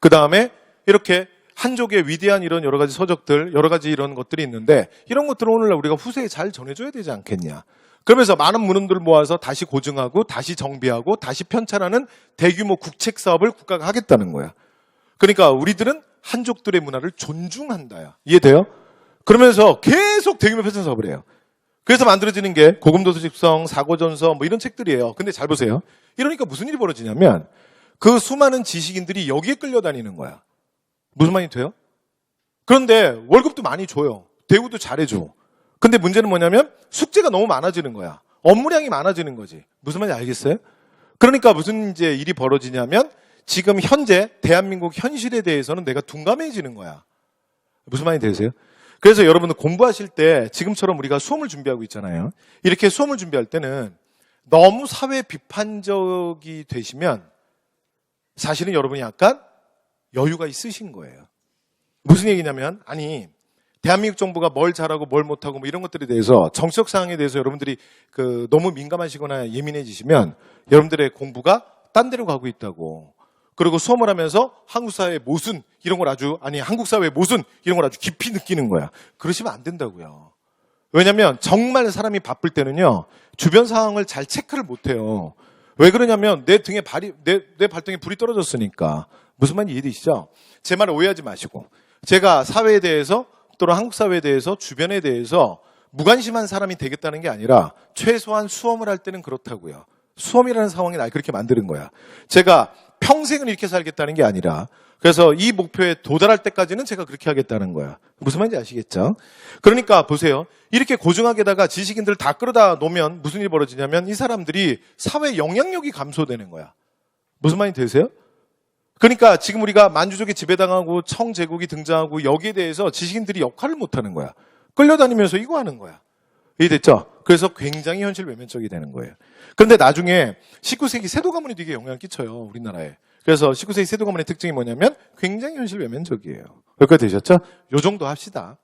그 다음에 이렇게 한족의 위대한 이런 여러 가지 서적들, 여러 가지 이런 것들이 있는데 이런 것들을 오늘날 우리가 후세에 잘 전해줘야 되지 않겠냐. 그러면서 많은 문헌들을 모아서 다시 고증하고 다시 정비하고 다시 편찬하는 대규모 국책 사업을 국가가 하겠다는 거야. 그러니까 우리들은 한족들의 문화를 존중한다야. 이해돼요? 그러면서 계속 대규모 편찬 사업을 해요. 그래서 만들어지는 게 고금도서 집성, 사고전서 뭐 이런 책들이에요. 근데 잘 보세요. 이러니까 무슨 일이 벌어지냐면 그 수많은 지식인들이 여기에 끌려다니는 거야. 무슨 말이 돼요? 그런데 월급도 많이 줘요. 대우도 잘해줘. 근데 문제는 뭐냐면 숙제가 너무 많아지는 거야. 업무량이 많아지는 거지. 무슨 말인지 알겠어요? 그러니까 무슨 이제 일이 벌어지냐면 지금 현재 대한민국 현실에 대해서는 내가 둔감해지는 거야. 무슨 말인지 되세요? 그래서 여러분들 공부하실 때 지금처럼 우리가 수험을 준비하고 있잖아요. 이렇게 수험을 준비할 때는 너무 사회 비판적이 되시면 사실은 여러분이 약간 여유가 있으신 거예요. 무슨 얘기냐면 아니 대한민국 정부가 뭘 잘하고 뭘 못하고 뭐 이런 것들에 대해서 정치적 사항에 대해서 여러분들이 너무 민감하시거나 예민해지시면 여러분들의 공부가 딴 데로 가고 있다고. 그리고 수험을 하면서 한국 사회의 모순 이런 걸 한국 사회의 모순 이런 걸 아주 깊이 느끼는 거야. 그러시면 안 된다고요. 왜냐면 정말 사람이 바쁠 때는요. 주변 상황을 잘 체크를 못 해요. 왜 그러냐면 내 발등에 불이 떨어졌으니까. 무슨 말인지 이해되시죠? 제 말을 오해하지 마시고. 제가 사회에 대해서 또는 한국 사회에 대해서 주변에 대해서 무관심한 사람이 되겠다는 게 아니라 최소한 수험을 할 때는 그렇다고요. 수험이라는 상황이 날 그렇게 만드는 거야. 제가 평생을 이렇게 살겠다는 게 아니라 그래서 이 목표에 도달할 때까지는 제가 그렇게 하겠다는 거야. 무슨 말인지 아시겠죠? 그러니까 보세요. 이렇게 고증학에다가 지식인들을 다 끌어다 놓으면 무슨 일이 벌어지냐면 이 사람들이 사회 영향력이 감소되는 거야. 무슨 말인지 되세요? 그러니까 지금 우리가 만주족의 지배당하고 청제국이 등장하고 여기에 대해서 지식인들이 역할을 못하는 거야. 끌려다니면서 이거 하는 거야. 이해됐죠? 그래서 굉장히 현실 외면적이 되는 거예요. 그런데 나중에 19세기 세도 가문이 되게 영향을 끼쳐요. 우리나라에. 그래서 19세기 세도 가문의 특징이 뭐냐면 굉장히 현실 외면적이에요. 여기까지 되셨죠? 요 정도 합시다.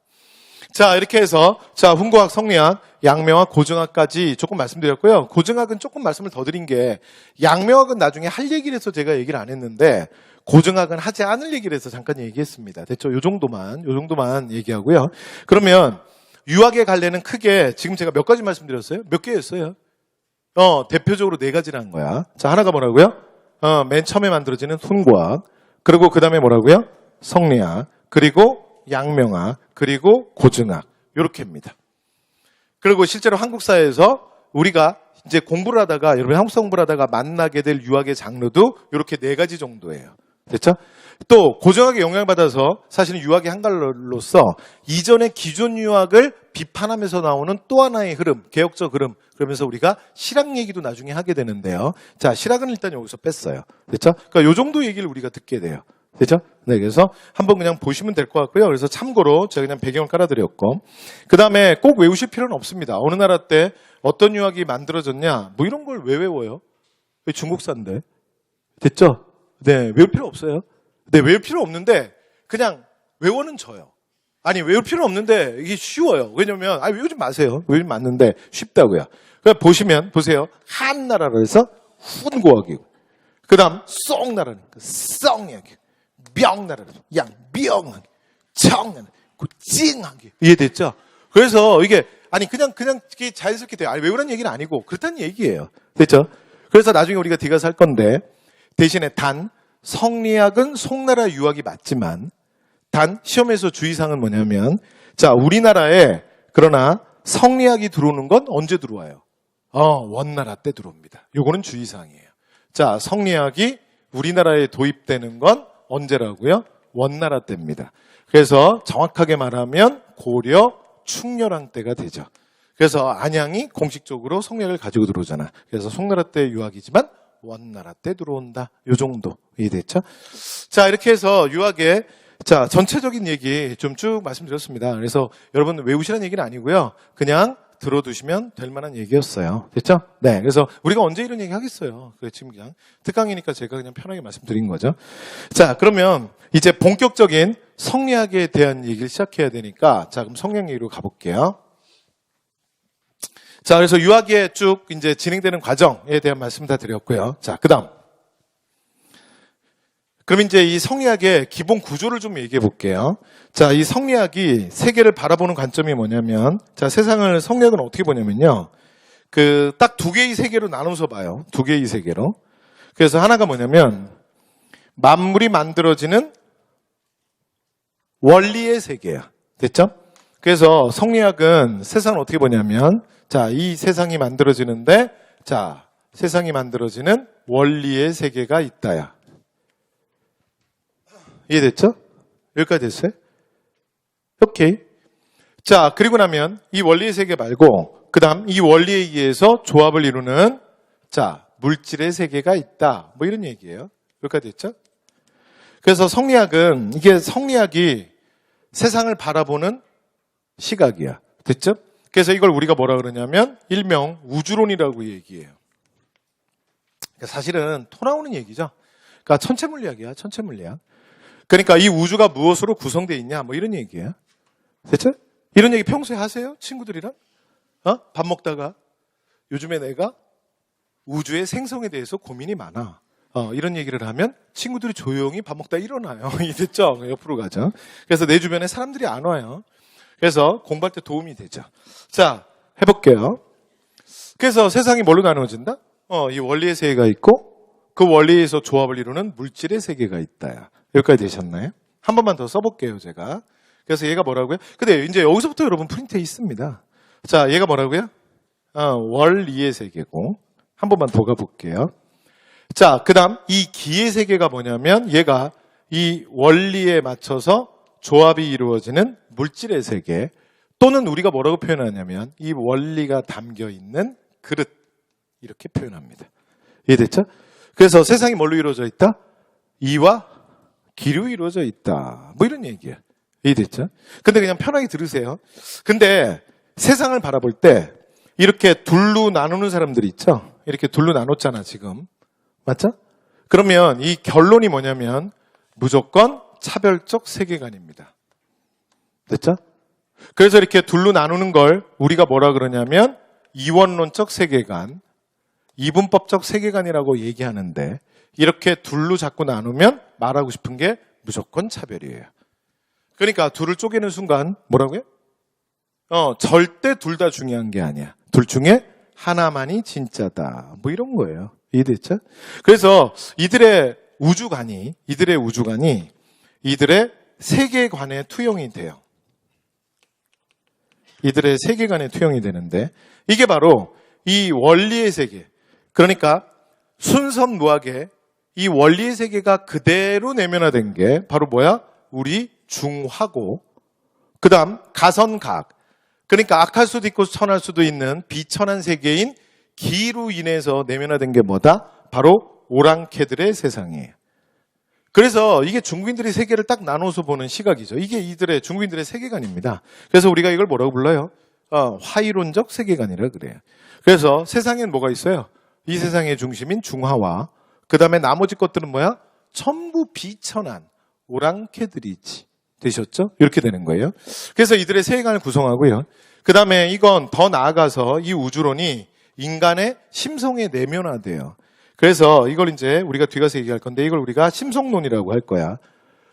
자, 이렇게 해서 훈고학, 성리학, 양명학, 고증학까지 조금 말씀드렸고요. 고증학은 조금 말씀을 더 드린 게 양명학은 나중에 할 얘기를 해서 제가 얘기를 안 했는데 고증학은 하지 않을 얘기를 해서 잠깐 얘기했습니다. 됐죠? 요 정도만 얘기하고요. 그러면 유학의 갈래는 크게 지금 제가 몇 가지 말씀드렸어요? 몇 개였어요? 대표적으로 4가지라는 거야. 자, 하나가 뭐라고요? 맨 처음에 만들어지는 훈고학. 그리고 그 다음에 뭐라고요? 성리학. 그리고 양명학. 그리고 고증학. 요렇게입니다. 그리고 실제로 한국 사회에서 우리가 이제 공부를 하다가 여러분 한국사 공부를 하다가 만나게 될 유학의 장르도 요렇게 4가지 정도예요. 됐죠? 또 고정학에 영향을 받아서 사실은 유학의 한 갈로서 이전의 기존 유학을 비판하면서 나오는 또 하나의 흐름, 개혁적 흐름. 그러면서 우리가 실학 얘기도 나중에 하게 되는데요. 자, 실학은 일단 여기서 뺐어요. 됐죠? 그러니까 요 정도 얘기를 우리가 듣게 돼요. 됐죠? 네, 그래서 한번 그냥 보시면 될 것 같고요. 그래서 참고로 제가 그냥 배경을 깔아드렸고, 그 다음에 꼭 외우실 필요는 없습니다. 어느 나라 때 어떤 유학이 만들어졌냐, 뭐 이런 걸 왜 외워요? 왜 중국사인데? 됐죠? 네, 외울 필요 없어요. 네, 외울 필요 없는데 그냥 외워는 져요. 아니, 외울 필요는 없는데 이게 쉬워요. 왜냐면, 외우지 마세요. 외우지 맞는데 쉽다고요. 그러니까 보세요. 한 나라로 해서 훈고하기고. 그 다음, 쏙 나라는 거, 썩하기. 명 나라는 거, 양, 명하기. 청나라는 거, 찡하기. 이해됐죠? 그래서 이게, 그냥 이게 자연스럽게 돼요. 외우라는 얘기는 아니고, 그렇다는 얘기예요. 됐죠? 그래서 나중에 우리가 뒤가 살 건데, 대신에 성리학은 송나라 유학이 맞지만, 시험에서 주의사항은 뭐냐면, 자, 우리나라에, 그러나 성리학이 들어오는 건 언제 들어와요? 원나라 때 들어옵니다. 요거는 주의사항이에요. 자, 성리학이 우리나라에 도입되는 건 언제라고요? 원나라 때입니다. 그래서 정확하게 말하면 고려, 충렬왕 때가 되죠. 그래서 안양이 공식적으로 성리학을 가지고 들어오잖아. 그래서 송나라 때 유학이지만 원나라 때 들어온다. 요 정도 이해됐죠? 자, 이렇게 해서 유학의 전체적인 얘기 좀 쭉 말씀드렸습니다. 그래서 여러분 외우시라는 얘기는 아니고요. 그냥 들어두시면 될 만한 얘기였어요. 됐죠? 네. 그래서 우리가 언제 이런 얘기 하겠어요. 지금 그냥 특강이니까 제가 그냥 편하게 말씀드린 거죠. 자, 그러면 이제 본격적인 성리학에 대한 얘기를 시작해야 되니까, 자, 그럼 성리학 얘기로 가볼게요. 자, 그래서 유학에 쭉 이제 진행되는 과정에 대한 말씀 다 드렸고요. 자, 그 다음. 그럼 이제 이 성리학의 기본 구조를 좀 얘기해 볼게요. 자, 이 성리학이 세계를 바라보는 관점이 뭐냐면, 자, 세상을 성리학은 어떻게 보냐면요. 딱 두 개의 세계로 나눠서 봐요. 두 개의 세계로. 그래서 하나가 뭐냐면, 만물이 만들어지는 원리의 세계야. 됐죠? 그래서 성리학은 세상을 어떻게 보냐면, 자, 이 세상이 만들어지는데, 자, 세상이 만들어지는 원리의 세계가 있다야. 이해됐죠? 여기까지 됐어요? 오케이. 자, 그리고 나면 이 원리의 세계 말고, 그 다음 이 원리에 의해서 조합을 이루는, 자, 물질의 세계가 있다. 뭐 이런 얘기예요. 여기까지 됐죠? 그래서 성리학이 세상을 바라보는 시각이야. 됐죠? 그래서 이걸 우리가 뭐라 그러냐면 일명 우주론이라고 얘기해요. 그러니까 사실은 토 나오는 얘기죠. 그러니까 천체물리학이야. 천체물리학. 그러니까 이 우주가 무엇으로 구성되어 있냐 뭐 이런 얘기예요. 됐죠? 이런 얘기 평소에 하세요? 친구들이랑? 밥 먹다가 요즘에 내가 우주의 생성에 대해서 고민이 많아. 이런 얘기를 하면 친구들이 조용히 밥 먹다 일어나요. 됐죠? 옆으로 가죠. 그래서 내 주변에 사람들이 안 와요. 그래서 공부할 때 도움이 되죠. 자, 해볼게요. 그래서 세상이 뭘로 나누어진다? 이 원리의 세계가 있고 그 원리에서 조합을 이루는 물질의 세계가 있다야. 여기까지 되셨나요? 한 번만 더 써볼게요, 제가. 그래서 얘가 뭐라고요? 근데 이제 여기서부터 여러분 프린트에 있습니다. 자, 얘가 뭐라고요? 원리의 세계고. 한 번만 더 가볼게요. 자, 그 다음 이 기의 세계가 뭐냐면 얘가 이 원리에 맞춰서 조합이 이루어지는 물질의 세계 또는 우리가 뭐라고 표현하냐면 이 원리가 담겨 있는 그릇 이렇게 표현합니다. 이해됐죠? 그래서 세상이 뭘로 이루어져 있다? 이와 기로 이루어져 있다. 뭐 이런 얘기예요. 이해됐죠? 근데 그냥 편하게 들으세요. 근데 세상을 바라볼 때 이렇게 둘로 나누는 사람들이 있죠? 이렇게 둘로 나눴잖아, 지금. 맞죠? 그러면 이 결론이 뭐냐면 무조건 차별적 세계관입니다. 됐죠? 그래서 이렇게 둘로 나누는 걸 우리가 뭐라 그러냐면 이원론적 세계관, 이분법적 세계관이라고 얘기하는데 이렇게 둘로 자꾸 나누면 말하고 싶은 게 무조건 차별이에요. 그러니까 둘을 쪼개는 순간 뭐라고요? 절대 둘 다 중요한 게 아니야. 둘 중에 하나만이 진짜다. 뭐 이런 거예요. 이해됐죠? 그래서 이들의 우주관이 이들의 세계관에 투영이 돼요. 이들의 세계관에 투영이 되는데 이게 바로 이 원리의 세계. 그러니까 순선무학의 이 원리의 세계가 그대로 내면화된 게 바로 뭐야? 우리 중화고 그 다음 가선각. 그러니까 악할 수도 있고 선할 수도 있는 비천한 세계인 기로 인해서 내면화된 게 뭐다? 바로 오랑캐들의 세상이에요. 그래서 이게 중국인들의 세계를 딱 나눠서 보는 시각이죠. 이게 중국인들의 세계관입니다. 그래서 우리가 이걸 뭐라고 불러요? 화이론적 세계관이라 그래요. 그래서 세상엔 뭐가 있어요? 이 세상의 중심인 중화와 그 다음에 나머지 것들은 뭐야? 전부 비천한 오랑캐들이지. 되셨죠? 이렇게 되는 거예요. 그래서 이들의 세계관을 구성하고요. 그 다음에 이건 더 나아가서 이 우주론이 인간의 심성에 내면화돼요. 그래서 이걸 이제 우리가 뒤에 가서 얘기할 건데 이걸 우리가 심성론이라고 할 거야.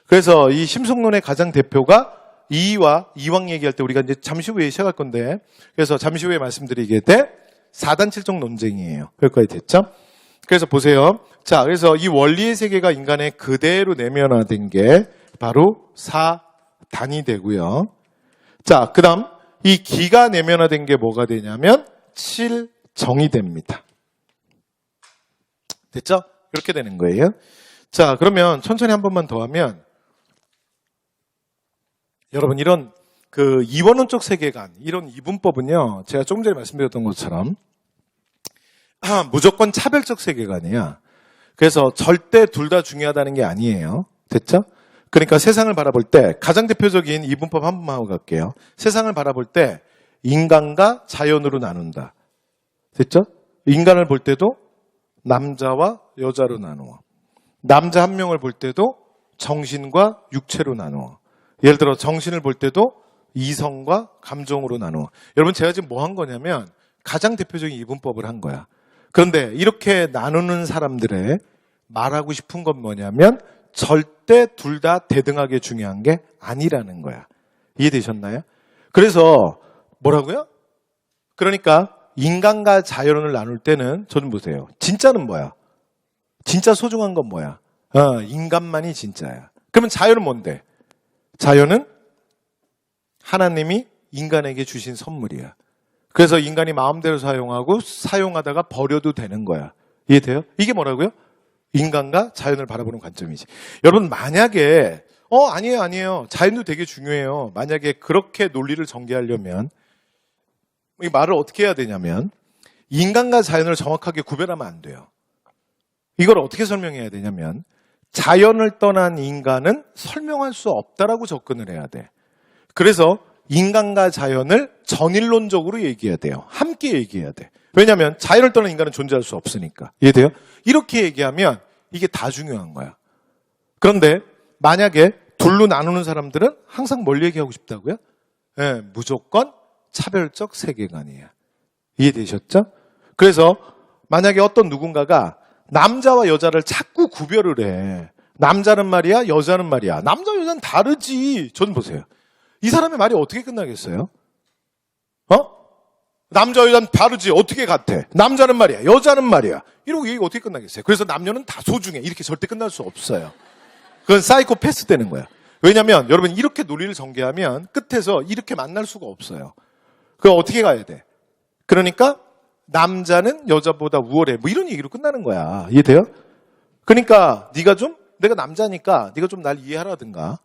그래서 이 심성론의 가장 대표가 이와 이왕 얘기할 때 우리가 이제 잠시 후에 시작할 건데 그래서 잠시 후에 말씀드리게 돼 4단7종 논쟁이에요. 여기까지 됐죠? 그래서 보세요. 자, 그래서 이 원리의 세계가 인간의 그대로 내면화된 게 바로 4단이 되고요. 자, 그 다음 이 기가 내면화된 게 뭐가 되냐면 7정이 됩니다. 됐죠? 이렇게 되는 거예요. 자, 그러면 천천히 한 번만 더 하면 여러분 이런 그 이원론적 세계관, 이런 이분법은요. 제가 조금 전에 말씀드렸던 것처럼 무조건 차별적 세계관이야. 그래서 절대 둘 다 중요하다는 게 아니에요. 됐죠? 그러니까 세상을 바라볼 때 가장 대표적인 이분법 한 번만 하고 갈게요. 세상을 바라볼 때 인간과 자연으로 나눈다. 됐죠? 인간을 볼 때도 남자와 여자로 나누어. 남자 한 명을 볼 때도 정신과 육체로 나누어. 예를 들어 정신을 볼 때도 이성과 감정으로 나누어. 여러분 제가 지금 뭐 한 거냐면 가장 대표적인 이분법을 한 거야. 그런데 이렇게 나누는 사람들의 말하고 싶은 건 뭐냐면 절대 둘 다 대등하게 중요한 게 아니라는 거야. 이해되셨나요? 그래서 뭐라고요? 그러니까 인간과 자연을 나눌 때는 저는 보세요. 진짜는 뭐야? 진짜 소중한 건 뭐야? 인간만이 진짜야. 그러면 자연은 뭔데? 자연은 하나님이 인간에게 주신 선물이야. 그래서 인간이 마음대로 사용하고 사용하다가 버려도 되는 거야. 이해돼요? 이게 뭐라고요? 인간과 자연을 바라보는 관점이지. 여러분 만약에 아니에요. 자연도 되게 중요해요. 만약에 그렇게 논리를 전개하려면 이 말을 어떻게 해야 되냐면 인간과 자연을 정확하게 구별하면 안 돼요. 이걸 어떻게 설명해야 되냐면 자연을 떠난 인간은 설명할 수 없다라고 접근을 해야 돼. 그래서 인간과 자연을 전일론적으로 얘기해야 돼요. 함께 얘기해야 돼. 왜냐하면 자연을 떠난 인간은 존재할 수 없으니까. 이해돼요? 이렇게 얘기하면 이게 다 중요한 거야. 그런데 만약에 둘로 나누는 사람들은 항상 뭘 얘기하고 싶다고요? 네, 무조건 차별적 세계관이에요. 이해되셨죠? 그래서 만약에 어떤 누군가가 남자와 여자를 자꾸 구별을 해. 남자는 말이야, 여자는 말이야. 남자, 여자는 다르지. 저는 보세요. 이 사람의 말이 어떻게 끝나겠어요? 남자, 여자는 다르지. 어떻게 같아? 남자는 말이야, 여자는 말이야. 이러고 얘기가 어떻게 끝나겠어요? 그래서 남녀는 다 소중해. 이렇게 절대 끝날 수 없어요. 그건 사이코패스 되는 거야. 왜냐면 여러분 이렇게 논리를 전개하면 끝에서 이렇게 만날 수가 없어요. 그럼 어떻게 가야 돼? 그러니까 남자는 여자보다 우월해. 뭐 이런 얘기로 끝나는 거야. 이해돼요? 그러니까 내가 남자니까 네가 좀 날 이해하라든가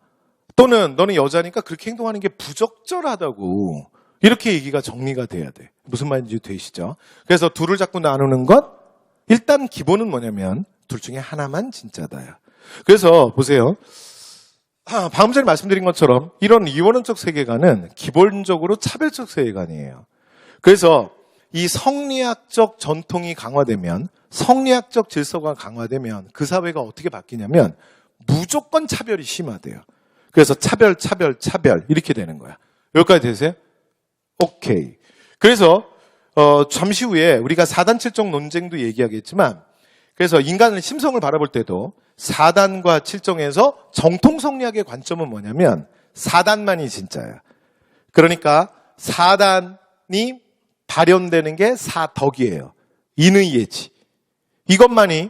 또는 너는 여자니까 그렇게 행동하는 게 부적절하다고 이렇게 얘기가 정리가 돼야 돼. 무슨 말인지 되시죠? 그래서 둘을 자꾸 나누는 것 일단 기본은 뭐냐면 둘 중에 하나만 진짜다야. 그래서 보세요. 방금 전에 말씀드린 것처럼 이런 이원론적 세계관은 기본적으로 차별적 세계관이에요. 그래서 이 성리학적 전통이 강화되면 성리학적 질서가 강화되면 그 사회가 어떻게 바뀌냐면 무조건 차별이 심화돼요. 그래서 차별 이렇게 되는 거야. 여기까지 되세요? 오케이. 그래서 잠시 후에 우리가 4단7정 논쟁도 얘기하겠지만 그래서 인간의 심성을 바라볼 때도 4단과 7정에서 정통 성리학의 관점은 뭐냐면 4단만이 진짜야. 그러니까 4단이 발현되는 게 사덕이에요. 인의 예지. 이것만이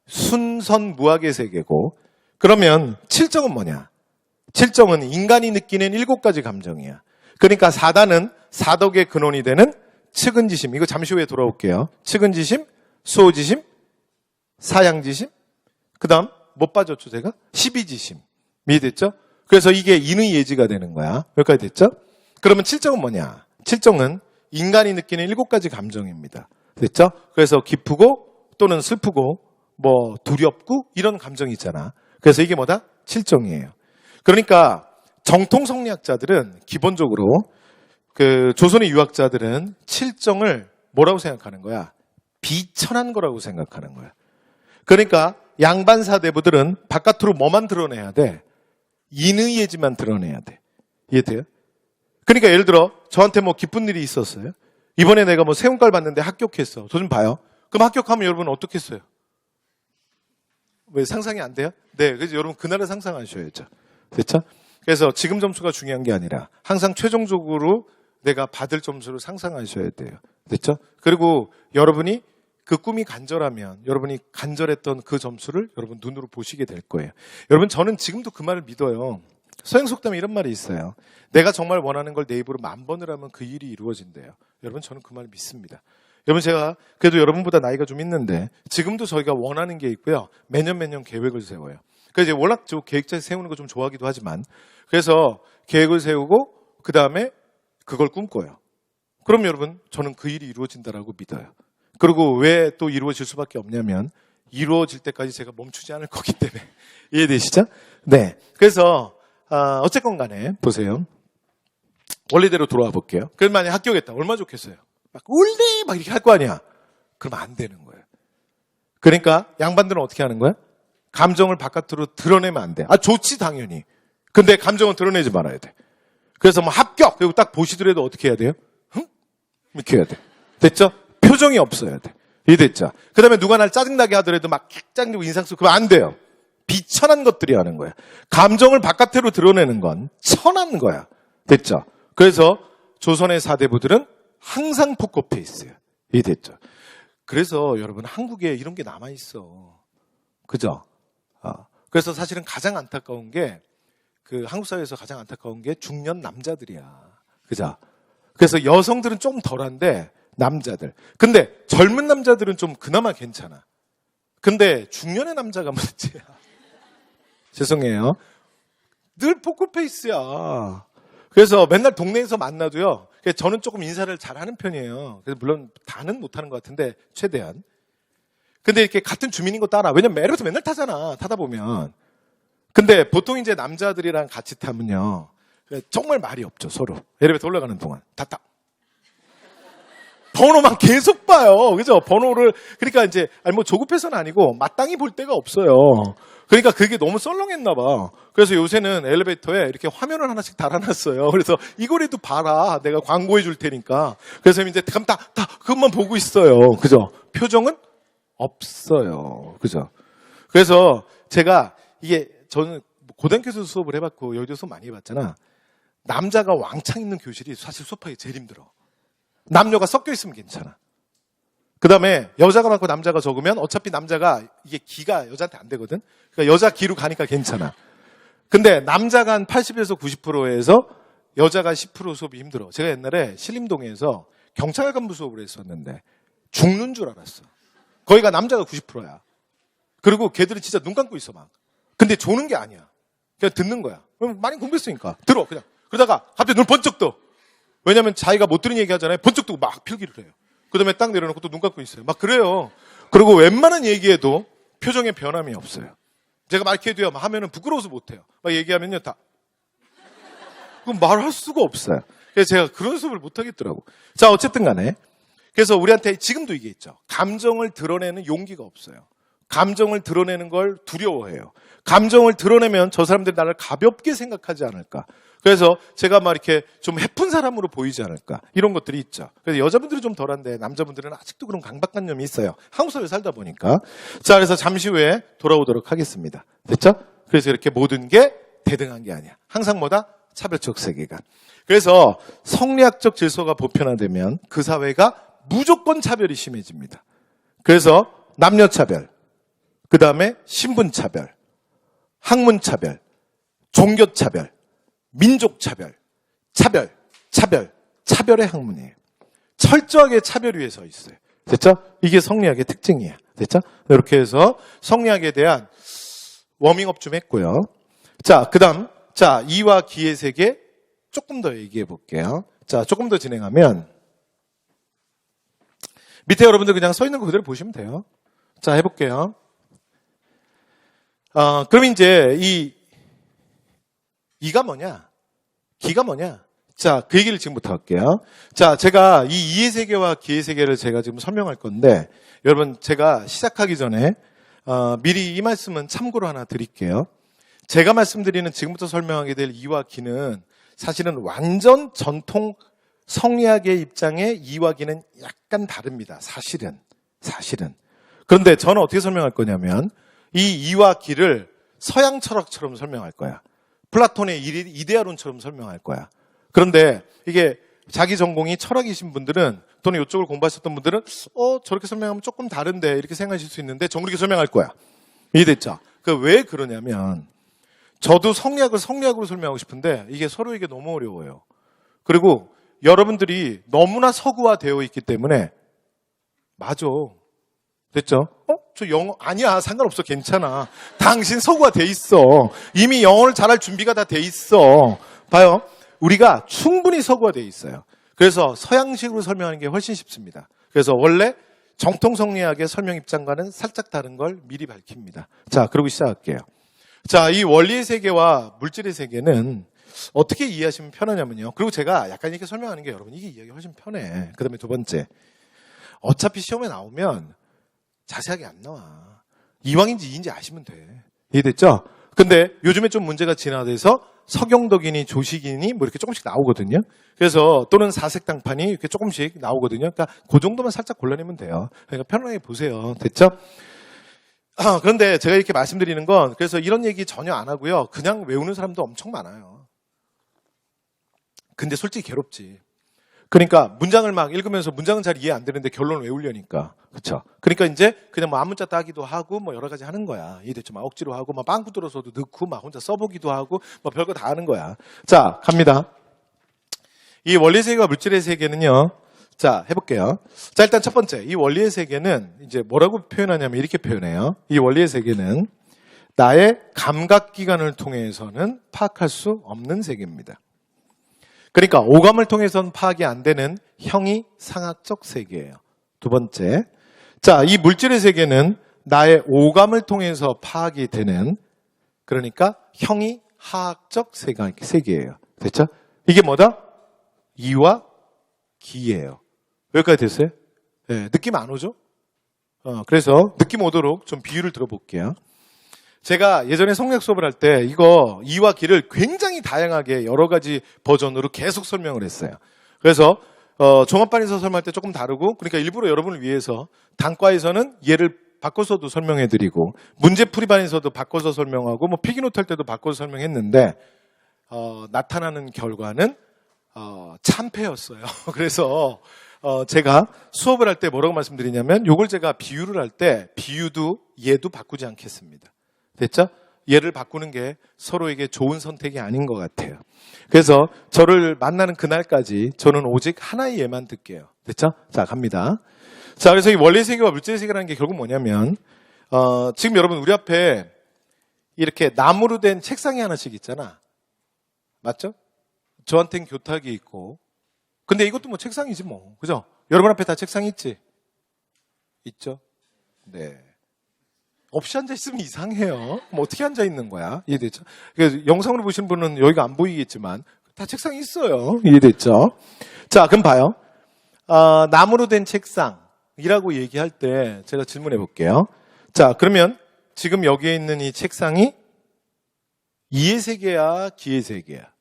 순선무학의 세계고 그러면 7정은 뭐냐? 7정은 인간이 느끼는 7가지 감정이야. 그러니까 4단은 사덕의 근원이 되는 측은지심. 이거 잠시 후에 돌아올게요. 측은지심, 수호지심, 사양지심, 그 다음 못 빠졌죠 제가? 12지심. 이해됐죠? 그래서 이게 인의 예지가 되는 거야. 여기까지 됐죠? 그러면 7정은 뭐냐? 7정은 인간이 느끼는 7가지 감정입니다. 됐죠? 그래서 기쁘고 또는 슬프고 뭐 두렵고 이런 감정이 있잖아. 그래서 이게 뭐다? 7정이에요. 그러니까 정통 성리학자들은 기본적으로 그 조선의 유학자들은 7정을 뭐라고 생각하는 거야? 비천한 거라고 생각하는 거야. 그러니까 양반사 대부들은 바깥으로 뭐만 드러내야 돼? 인의예지만 드러내야 돼. 이해돼요? 그러니까 예를 들어 저한테 뭐 기쁜 일이 있었어요. 이번에 내가 뭐 세운깔 받는데 합격했어. 저 좀 봐요. 그럼 합격하면 여러분 어떻게 했어요? 왜 상상이 안 돼요? 네, 그래서 여러분 그날을 상상하셔야죠. 됐죠? 그래서 지금 점수가 중요한 게 아니라 항상 최종적으로 내가 받을 점수를 상상하셔야 돼요. 됐죠? 그리고 여러분이 그 꿈이 간절하면 여러분이 간절했던 그 점수를 여러분 눈으로 보시게 될 거예요. 여러분 저는 지금도 그 말을 믿어요. 서행속담에 이런 말이 있어요. 내가 정말 원하는 걸 내 입으로 10,000번을 하면 그 일이 이루어진대요. 여러분 저는 그 말을 믿습니다. 여러분 제가 그래도 여러분보다 나이가 좀 있는데 지금도 저희가 원하는 게 있고요. 매년 계획을 세워요. 그래서 이제 워낙 저 계획자 세우는 거 좀 좋아하기도 하지만 그래서 계획을 세우고 그 다음에 그걸 꿈꿔요. 그럼 여러분 저는 그 일이 이루어진다라고 믿어요. 그리고 왜 또 이루어질 수밖에 없냐면 이루어질 때까지 제가 멈추지 않을 거기 때문에. 이해되시죠? 네. 그래서 어쨌건 간에 보세요. 원래대로 돌아와 볼게요. 그럼 만약에 합격했다. 얼마나 좋겠어요. 막 울리 막 이렇게 할 거 아니야. 그러면 안 되는 거예요. 그러니까 양반들은 어떻게 하는 거야? 감정을 바깥으로 드러내면 안 돼. 좋지 당연히. 근데 감정은 드러내지 말아야 돼. 그래서 뭐 합격! 그리고 딱 보시더라도 어떻게 해야 돼요? 흥? 이렇게 해야 돼. 됐죠? 표정이 없어야 돼. 이해됐죠? 그 다음에 누가 날 짜증나게 하더라도 막 짜증내고 인상 쓰고 그러면 안 돼요. 비천한 것들이 하는 거야. 감정을 바깥으로 드러내는 건 천한 거야. 됐죠? 그래서 조선의 사대부들은 항상 포커페이스예요. 이해됐죠? 그래서 여러분 한국에 이런 게 남아있어. 그죠? 그래서 사실은 가장 안타까운 게 그 한국 사회에서 가장 안타까운 게 중년 남자들이야. 그죠? 그래서 여성들은 좀 덜한데 남자들. 근데 젊은 남자들은 좀 그나마 괜찮아. 근데 중년의 남자가 문제야. 죄송해요. 늘 포커페이스야. 그래서 맨날 동네에서 만나도요. 저는 조금 인사를 잘하는 편이에요. 그래서 물론 다는 못하는 것 같은데 최대한. 근데 이렇게 같은 주민인 거 따라. 왜냐면 엘리베이터 맨날 타잖아. 타다 보면. 근데 보통 이제 남자들이랑 같이 타면요. 정말 말이 없죠, 서로. 엘리베이터 올라가는 동안. 다 번호만 계속 봐요. 그죠? 번호를. 그러니까 이제, 뭐 조급해서는 아니고, 마땅히 볼 데가 없어요. 그러니까 그게 너무 썰렁했나 봐. 그래서 요새는 엘리베이터에 이렇게 화면을 하나씩 달아놨어요. 그래서 이거라도 봐라. 내가 광고해 줄 테니까. 그래서 이제 그럼 다 그것만 보고 있어요. 그죠? 표정은 없어요. 그죠? 그래서 제가 저는 고등학교에서 수업을 해봤고 여의도 수업 많이 해봤잖아. 남자가 왕창 있는 교실이 사실 수업하기 제일 힘들어. 남녀가 섞여 있으면 괜찮아. 그 다음에 여자가 많고 남자가 적으면 어차피 남자가 이게 기가 여자한테 안 되거든. 그러니까 여자 기로 가니까 괜찮아. 근데 남자가 한 80에서 90%에서 여자가 10% 수업이 힘들어. 제가 옛날에 신림동에서 경찰 간부 수업을 했었는데 죽는 줄 알았어. 거기가 남자가 90%야. 그리고 걔들은 진짜 눈 감고 있어 막. 근데 조는 게 아니야. 그냥 듣는 거야. 많이 공부했으니까. 들어, 그냥. 그러다가 갑자기 눈 번쩍 떠. 왜냐면 자기가 못 들은 얘기 하잖아요. 번쩍 뜨고 막 필기를 해요. 그 다음에 딱 내려놓고 또 눈 감고 있어요. 막 그래요. 그리고 웬만한 얘기에도 표정에 변함이 없어요. 제가 막 이렇게 해도요, 하면은 부끄러워서 못해요. 막 얘기하면요, 그럼 말할 수가 없어요. 그래서 제가 그런 수업을 못하겠더라고. 자, 어쨌든 간에. 그래서 우리한테 지금도 이게 있죠. 감정을 드러내는 용기가 없어요. 감정을 드러내는 걸 두려워해요. 감정을 드러내면 저 사람들이 나를 가볍게 생각하지 않을까. 그래서 제가 막 이렇게 좀 해픈 사람으로 보이지 않을까. 이런 것들이 있죠. 그래서 여자분들이 좀 덜한데 남자분들은 아직도 그런 강박관념이 있어요. 한국 사회에 살다 보니까. 자, 그래서 잠시 후에 돌아오도록 하겠습니다. 됐죠? 그래서 이렇게 모든 게 대등한 게 아니야. 항상 뭐다? 차별적 세계관. 그래서 성리학적 질서가 보편화되면 그 사회가 무조건 차별이 심해집니다. 그래서 남녀차별, 그 다음에 신분차별, 학문차별, 종교차별, 민족차별, 차별의 학문이에요. 철저하게 차별 위에 서 있어요. 됐죠? 이게 성리학의 특징이에요. 됐죠? 이렇게 해서 성리학에 대한 워밍업 좀 했고요. 자, 그 다음, 이와 기의 세계 조금 더 얘기해 볼게요. 자, 조금 더 진행하면, 밑에 여러분들 그냥 서 있는 거 그대로 보시면 돼요. 자, 해볼게요. 그럼 이제 이가 뭐냐? 기가 뭐냐? 자, 그 얘기를 지금부터 할게요. 자, 제가 이 이의 세계와 기의 세계를 제가 지금 설명할 건데, 여러분 제가 시작하기 전에 미리 이 말씀은 참고로 하나 드릴게요. 제가 말씀드리는 지금부터 설명하게 될 이와 기는 사실은 완전 전통 성리학의 입장에 이와 기는 약간 다릅니다. 사실은. 그런데 저는 어떻게 설명할 거냐면 이 이와 기를 서양 철학처럼 설명할 거야. 플라톤의 이데아론처럼 설명할 거야. 그런데 이게 자기 전공이 철학이신 분들은 또는 이쪽을 공부하셨던 분들은 저렇게 설명하면 조금 다른데 이렇게 생각하실 수 있는데 전 그렇게 설명할 거야. 이해됐죠? 왜 그러냐면 저도 성리학을 성리학으로 설명하고 싶은데 이게 서로에게 너무 어려워요. 그리고 여러분들이 너무나 서구화되어 있기 때문에 맞아. 됐죠? 저 영어 아니야. 상관없어. 괜찮아. 당신 서구화돼 있어. 이미 영어를 잘할 준비가 다 돼 있어. 봐요. 우리가 충분히 서구화돼 있어요. 그래서 서양식으로 설명하는 게 훨씬 쉽습니다. 그래서 원래 정통 성리학의 설명 입장과는 살짝 다른 걸 미리 밝힙니다. 자, 그러고 시작할게요. 자, 이 원리의 세계와 물질의 세계는 어떻게 이해하시면 편하냐면요. 그리고 제가 약간 이렇게 설명하는 게 여러분 이게 이해하기 훨씬 편해. 그 다음에 두 번째. 어차피 시험에 나오면 자세하게 안 나와. 이왕인지 이인지 아시면 돼. 이해됐죠? 근데 요즘에 좀 문제가 진화돼서 서경덕이니 조식이니 뭐 이렇게 조금씩 나오거든요. 그래서 또는 사색당판이 이렇게 조금씩 나오거든요. 그러니까 그 정도만 살짝 골라내면 돼요. 그러니까 편안하게 보세요. 됐죠? 그런데 제가 이렇게 말씀드리는 건 그래서 이런 얘기 전혀 안 하고요. 그냥 외우는 사람도 엄청 많아요. 근데 솔직히 괴롭지. 그러니까 문장을 막 읽으면서 문장은 잘 이해 안 되는데 결론을 외우려니까. 그렇죠? 그러니까 이제 그냥 뭐 앞문자 따기도 하고 뭐 여러 가지 하는 거야. 이해됐죠? 막 억지로 하고 막 빵꾸 뚫어서도 넣고 막 혼자 써보기도 하고 뭐 별거 다 하는 거야. 자, 갑니다. 이 원리의 세계와 물질의 세계는요. 자, 해볼게요. 자, 일단 첫 번째. 이 원리의 세계는 이제 뭐라고 표현하냐면 이렇게 표현해요. 이 원리의 세계는 나의 감각기관을 통해서는 파악할 수 없는 세계입니다. 그러니까 오감을 통해서는 파악이 안 되는 형이상학적 세계예요. 두 번째. 자, 이 물질의 세계는 나의 오감을 통해서 파악이 되는 그러니까 형이하학적 세계예요. 됐죠? 이게 뭐다? 이와 기예요. 여기까지 됐어요? 네, 느낌 안 오죠? 그래서 느낌 오도록 좀 비유를 들어볼게요. 제가 예전에 성리학 수업을 할 때 이거 이와 기를 굉장히 다양하게 여러 가지 버전으로 계속 설명을 했어요. 그래서 종합반에서 설명할 때 조금 다르고 그러니까 일부러 여러분을 위해서 단과에서는 얘를 바꿔서도 설명해드리고 문제풀이반에서도 바꿔서 설명하고 뭐 필기노트 할 때도 바꿔서 설명했는데 나타나는 결과는 참패였어요. 그래서 제가 수업을 할 때 뭐라고 말씀드리냐면 이걸 제가 비유를 할 때 비유도 얘도 바꾸지 않겠습니다. 됐죠? 얘를 바꾸는 게 서로에게 좋은 선택이 아닌 것 같아요. 그래서 저를 만나는 그날까지 저는 오직 하나의 예만 듣게요. 됐죠? 자, 갑니다. 자, 그래서 이 원리의 세계와 물질의 세계라는 게 결국 뭐냐면 지금 여러분 우리 앞에 이렇게 나무로 된 책상이 하나씩 있잖아. 맞죠? 저한테는 교탁이 있고 근데 이것도 뭐 책상이지 뭐. 그죠? 여러분 앞에 다 책상이 있지? 있죠? 네. 없이 앉아있으면 이상해요. 뭐 어떻게 앉아있는 거야? 이해됐죠? 그래서 영상으로 보시는 분은 여기가 안 보이겠지만 다 책상이 있어요. 이해됐죠? 자, 그럼 봐요. 나무로 된 책상이라고 얘기할 때 제가 질문해 볼게요. 자, 그러면 지금 여기에 있는 이 책상이 이의 세계야, 기의 세계야?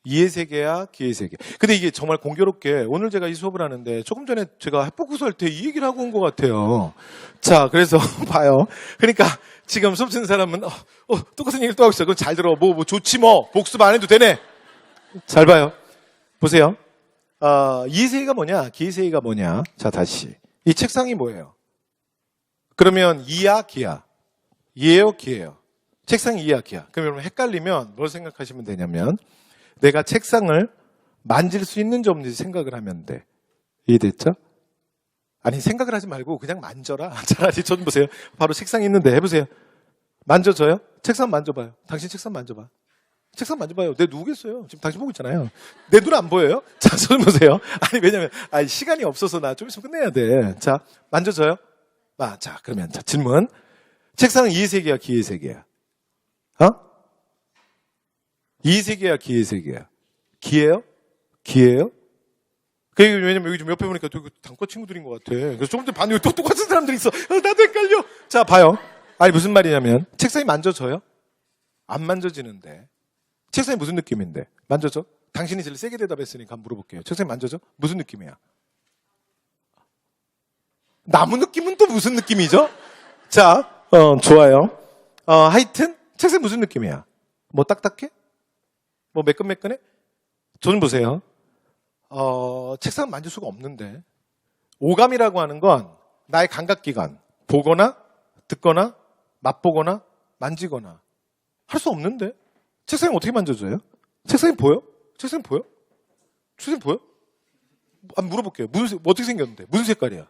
이의 세계야, 기의 세계. 근데 이게 정말 공교롭게 오늘 제가 이 수업을 하는데 조금 전에 제가 합복구수 할 때 이 얘기를 하고 온 것 같아요. 자, 그래서 봐요. 그러니까 지금 수업 듣는 사람은 똑같은 얘기를 또 하고 있어. 그럼 잘 들어. 뭐 좋지 뭐. 복습 안 해도 되네. 잘 봐요. 보세요. 이의 세계가 뭐냐? 기의 세계가 뭐냐? 자, 다시. 이 책상이 뭐예요? 그러면 이야, 기야? 이예요, 기예요? 책상이 이야, 기야? 그럼 여러분 헷갈리면 뭘 생각하시면 되냐면 내가 책상을 만질 수 있는지 없는지 생각을 하면 돼. 이해됐죠? 아니 생각을 하지 말고 그냥 만져라. 차라리 전 보세요. 바로 책상이 있는데 해보세요. 만져져요? 책상 만져봐요. 당신 책상 만져봐. 책상 만져봐요. 내 누구겠어요? 지금 당신 보고 있잖아요. 내 눈 안 보여요? 자, 손 보세요. 아니 왜냐면 시간이 없어서 나 좀 있으면 끝내야 돼. 자, 만져져요? 자, 그러면 자 질문. 책상은 이의 세계야, 기의 세계야? 이의 세계야, 기의 세계야? 기예요? 기예요? 왜냐면 여기 좀 옆에 보니까 되게 단과 친구들인 것 같아. 그래서 조금 전에 봤는데 또 똑같은 사람들이 있어. 나도 헷갈려. 자, 봐요. 아니 무슨 말이냐면 책상이 만져져요? 안 만져지는데. 책상이 무슨 느낌인데? 만져져? 당신이 제일 세게 대답했으니까 한번 물어볼게요. 책상이 만져져? 무슨 느낌이야? 나무 느낌은 또 무슨 느낌이죠? 자, 좋아요. 하여튼 책상이 무슨 느낌이야? 뭐 딱딱해? 뭐 매끈매끈해? 좀 보세요. 책상 만질 수가 없는데. 오감이라고 하는 건 나의 감각기관, 보거나 듣거나 맛보거나 만지거나 할 수 없는데. 책상이 어떻게 만져져요? 책상이 보여? 책상이 보여? 책상이 보여? 한번 물어볼게요. 어떻게 생겼는데? 무슨 색깔이야?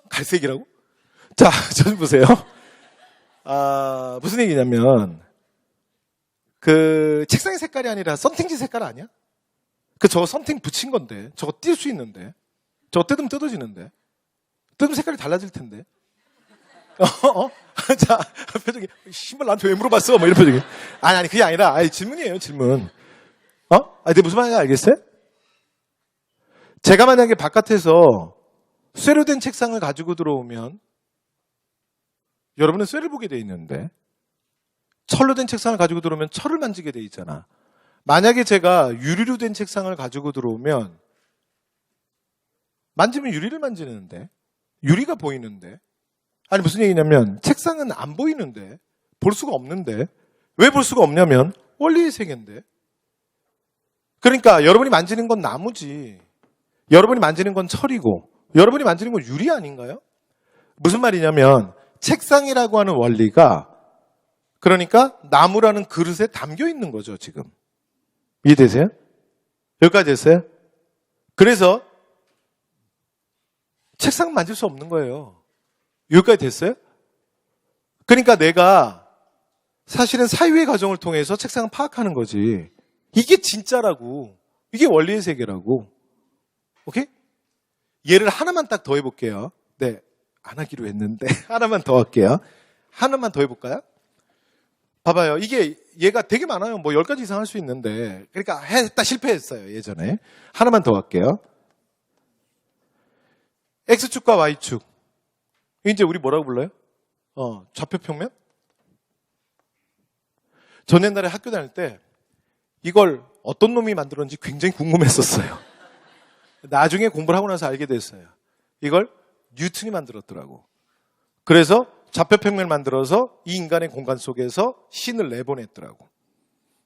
갈색이라고? 자, 좀 보세요. 무슨 얘기냐면 그 책상의 색깔이 아니라 썬팅지 색깔 아니야? 저거 썬팅 붙인 건데 저거 뛸 수 있는데 저거 뜯으면 뜯어지는데 뜯으면 색깔이 달라질 텐데 자, 표정이 신발 나한테 왜 물어봤어? 뭐 이런 표정이. 아니 그게 아니라 질문이에요, 질문. 근데 무슨 말인지 알겠어요? 제가 만약에 바깥에서 쇠로 된 책상을 가지고 들어오면 여러분은 쇠를 보게 돼 있는데 철로 된 책상을 가지고 들어오면 철을 만지게 돼 있잖아. 만약에 제가 유리로 된 책상을 가지고 들어오면 만지면 유리를 만지는데 유리가 보이는데 아니 무슨 얘기냐면 책상은 안 보이는데 볼 수가 없는데 왜 볼 수가 없냐면 원리의 세계인데 그러니까 여러분이 만지는 건 나무지 여러분이 만지는 건 철이고 여러분이 만지는 건 유리 아닌가요? 무슨 말이냐면 책상이라고 하는 원리가 그러니까 나무라는 그릇에 담겨 있는 거죠 지금. 이해되세요? 여기까지 됐어요? 그래서 책상 만질 수 없는 거예요. 여기까지 됐어요? 그러니까 내가 사실은 사유의 과정을 통해서 책상을 파악하는 거지. 이게 진짜라고. 이게 원리의 세계라고. 오케이? 예를 하나만 딱 더 해볼게요. 네, 안 하기로 했는데 하나만 더 할게요. 하나만 더 해볼까요? 봐봐요. 이게 얘가 되게 많아요. 뭐 10가지 이상 할 수 있는데 그러니까 했다 실패했어요. 예전에. 하나만 더 할게요. X축과 Y축. 이제 우리 뭐라고 불러요? 좌표평면? 전 옛날에 학교 다닐 때 이걸 어떤 놈이 만들었는지 굉장히 궁금했었어요. 나중에 공부를 하고 나서 알게 됐어요. 이걸 뉴턴이 만들었더라고. 그래서 좌표평면을 만들어서 이 인간의 공간 속에서 신을 내보냈더라고.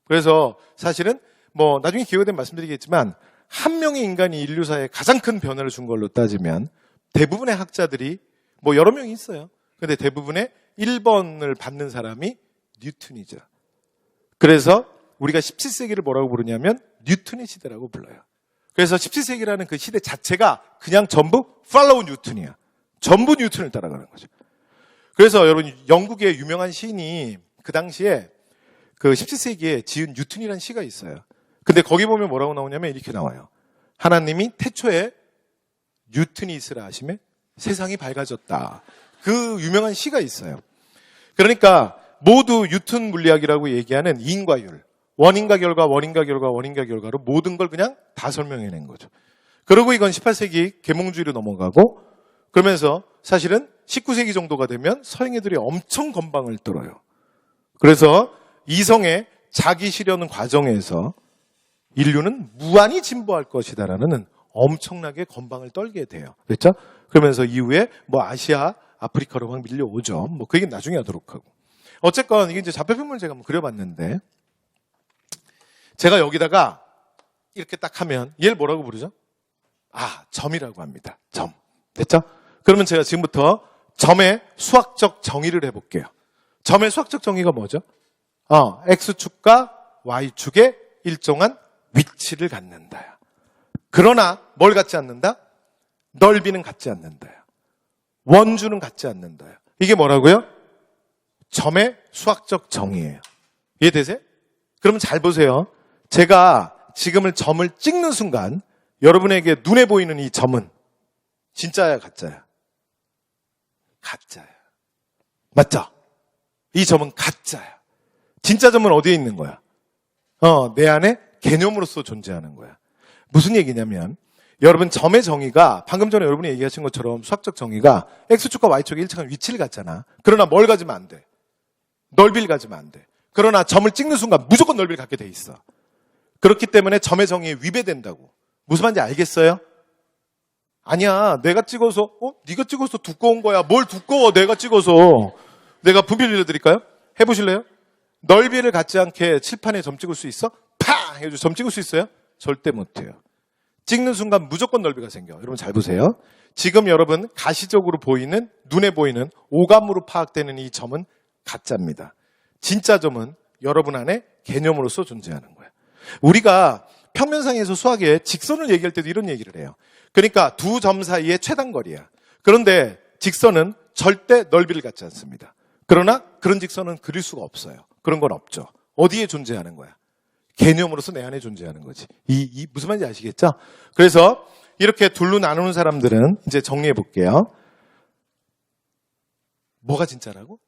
그래서 사실은 뭐 나중에 기회가 되면 말씀드리겠지만 한 명의 인간이 인류사에 가장 큰 변화를 준 걸로 따지면 대부분의 학자들이 뭐 여러 명이 있어요. 근데 대부분의 1번을 받는 사람이 뉴턴이죠. 그래서 우리가 17세기를 뭐라고 부르냐면 뉴턴의 시대라고 불러요. 그래서 17세기라는 그 시대 자체가 그냥 전부 팔로우 뉴턴이야. 전부 뉴턴을 따라가는 거죠. 그래서 여러분 영국의 유명한 시인이 그 당시에 그 17세기에 지은 뉴턴이라는 시가 있어요. 근데 거기 보면 뭐라고 나오냐면 이렇게 나와요. 하나님이 태초에 뉴턴이 있으라 하시매 세상이 밝아졌다. 그 유명한 시가 있어요. 그러니까 모두 뉴턴 물리학이라고 얘기하는 인과 율. 원인과 결과, 원인과 결과, 원인과 결과로 모든 걸 그냥 다 설명해낸 거죠. 그리고 이건 18세기 계몽주의로 넘어가고 그러면서 사실은 19세기 정도가 되면 서양 애들이 엄청 건방을 떨어요. 그래서 이성의 자기 실현 과정에서 인류는 무한히 진보할 것이다라는 엄청나게 건방을 떨게 돼요. 그렇죠? 그러면서 이후에 뭐 아시아, 아프리카로 막 밀려오죠. 뭐 그 얘기는 나중에 하도록 하고. 어쨌건 이게 이제 좌표평면을 제가 한번 그려봤는데 제가 여기다가 이렇게 딱 하면 얘를 뭐라고 부르죠? 점이라고 합니다. 점. 됐죠? 그러면 제가 지금부터 점의 수학적 정의를 해볼게요. 점의 수학적 정의가 뭐죠? X축과 Y축의 일정한 위치를 갖는다. 그러나 뭘 갖지 않는다? 넓이는 갖지 않는다. 원주는 갖지 않는다. 이게 뭐라고요? 점의 수학적 정의예요. 이해되세요? 그러면 잘 보세요. 제가 지금을 점을 찍는 순간 여러분에게 눈에 보이는 이 점은 진짜야, 가짜야? 가짜야. 맞죠? 이 점은 가짜야. 진짜 점은 어디에 있는 거야? 내 안에 개념으로서 존재하는 거야. 무슨 얘기냐면 여러분 점의 정의가 방금 전에 여러분이 얘기하신 것처럼 수학적 정의가 X축과 Y축의 일정한 위치를 갖잖아. 그러나 뭘 가지면 안 돼? 넓이를 가지면 안 돼. 그러나 점을 찍는 순간 무조건 넓이를 갖게 돼 있어. 그렇기 때문에 점의 정의에 위배된다고. 무슨 말인지 알겠어요? 아니야, 내가 찍어서 네가 찍어서 두꺼운 거야. 뭘 두꺼워, 내가 찍어서. 내가 분필 빌려드릴까요? 해보실래요? 넓이를 갖지 않게 칠판에 점 찍을 수 있어? 팡! 해가지고 점 찍을 수 있어요? 절대 못해요. 찍는 순간 무조건 넓이가 생겨. 여러분 잘 보세요. 지금 여러분 가시적으로 보이는, 눈에 보이는 오감으로 파악되는 이 점은 가짜입니다. 진짜 점은 여러분 안에 개념으로서 존재하는 거예요. 우리가 평면상에서 수학에 직선을 얘기할 때도 이런 얘기를 해요. 그러니까 두 점 사이의 최단거리야. 그런데 직선은 절대 넓이를 갖지 않습니다. 그러나 그런 직선은 그릴 수가 없어요. 그런 건 없죠. 어디에 존재하는 거야? 개념으로서 내 안에 존재하는 거지. 무슨 말인지 아시겠죠? 그래서 이렇게 둘로 나누는 사람들은 이제 정리해 볼게요. 뭐가 진짜라고?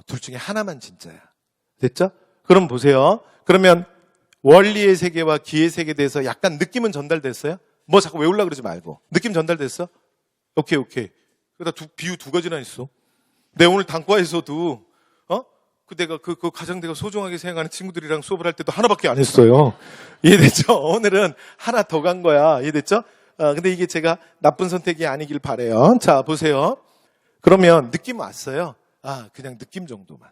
둘 중에 하나만 진짜야. 됐죠? 그럼 보세요. 그러면 원리의 세계와 기의 세계에 대해서 약간 느낌은 전달됐어요? 뭐 자꾸 외우려고 그러지 말고. 느낌 전달됐어? 오케이. 그러다 비유 두 가지나 있어. 내 오늘 단과에서도 내가 그 가장 내가 소중하게 생각하는 친구들이랑 수업을 할 때도 하나밖에 안 했어요. 이해됐죠? 오늘은 하나 더 간 거야. 이해됐죠? 근데 이게 제가 나쁜 선택이 아니길 바래요. 자, 보세요. 그러면 느낌 왔어요? 그냥 느낌 정도만.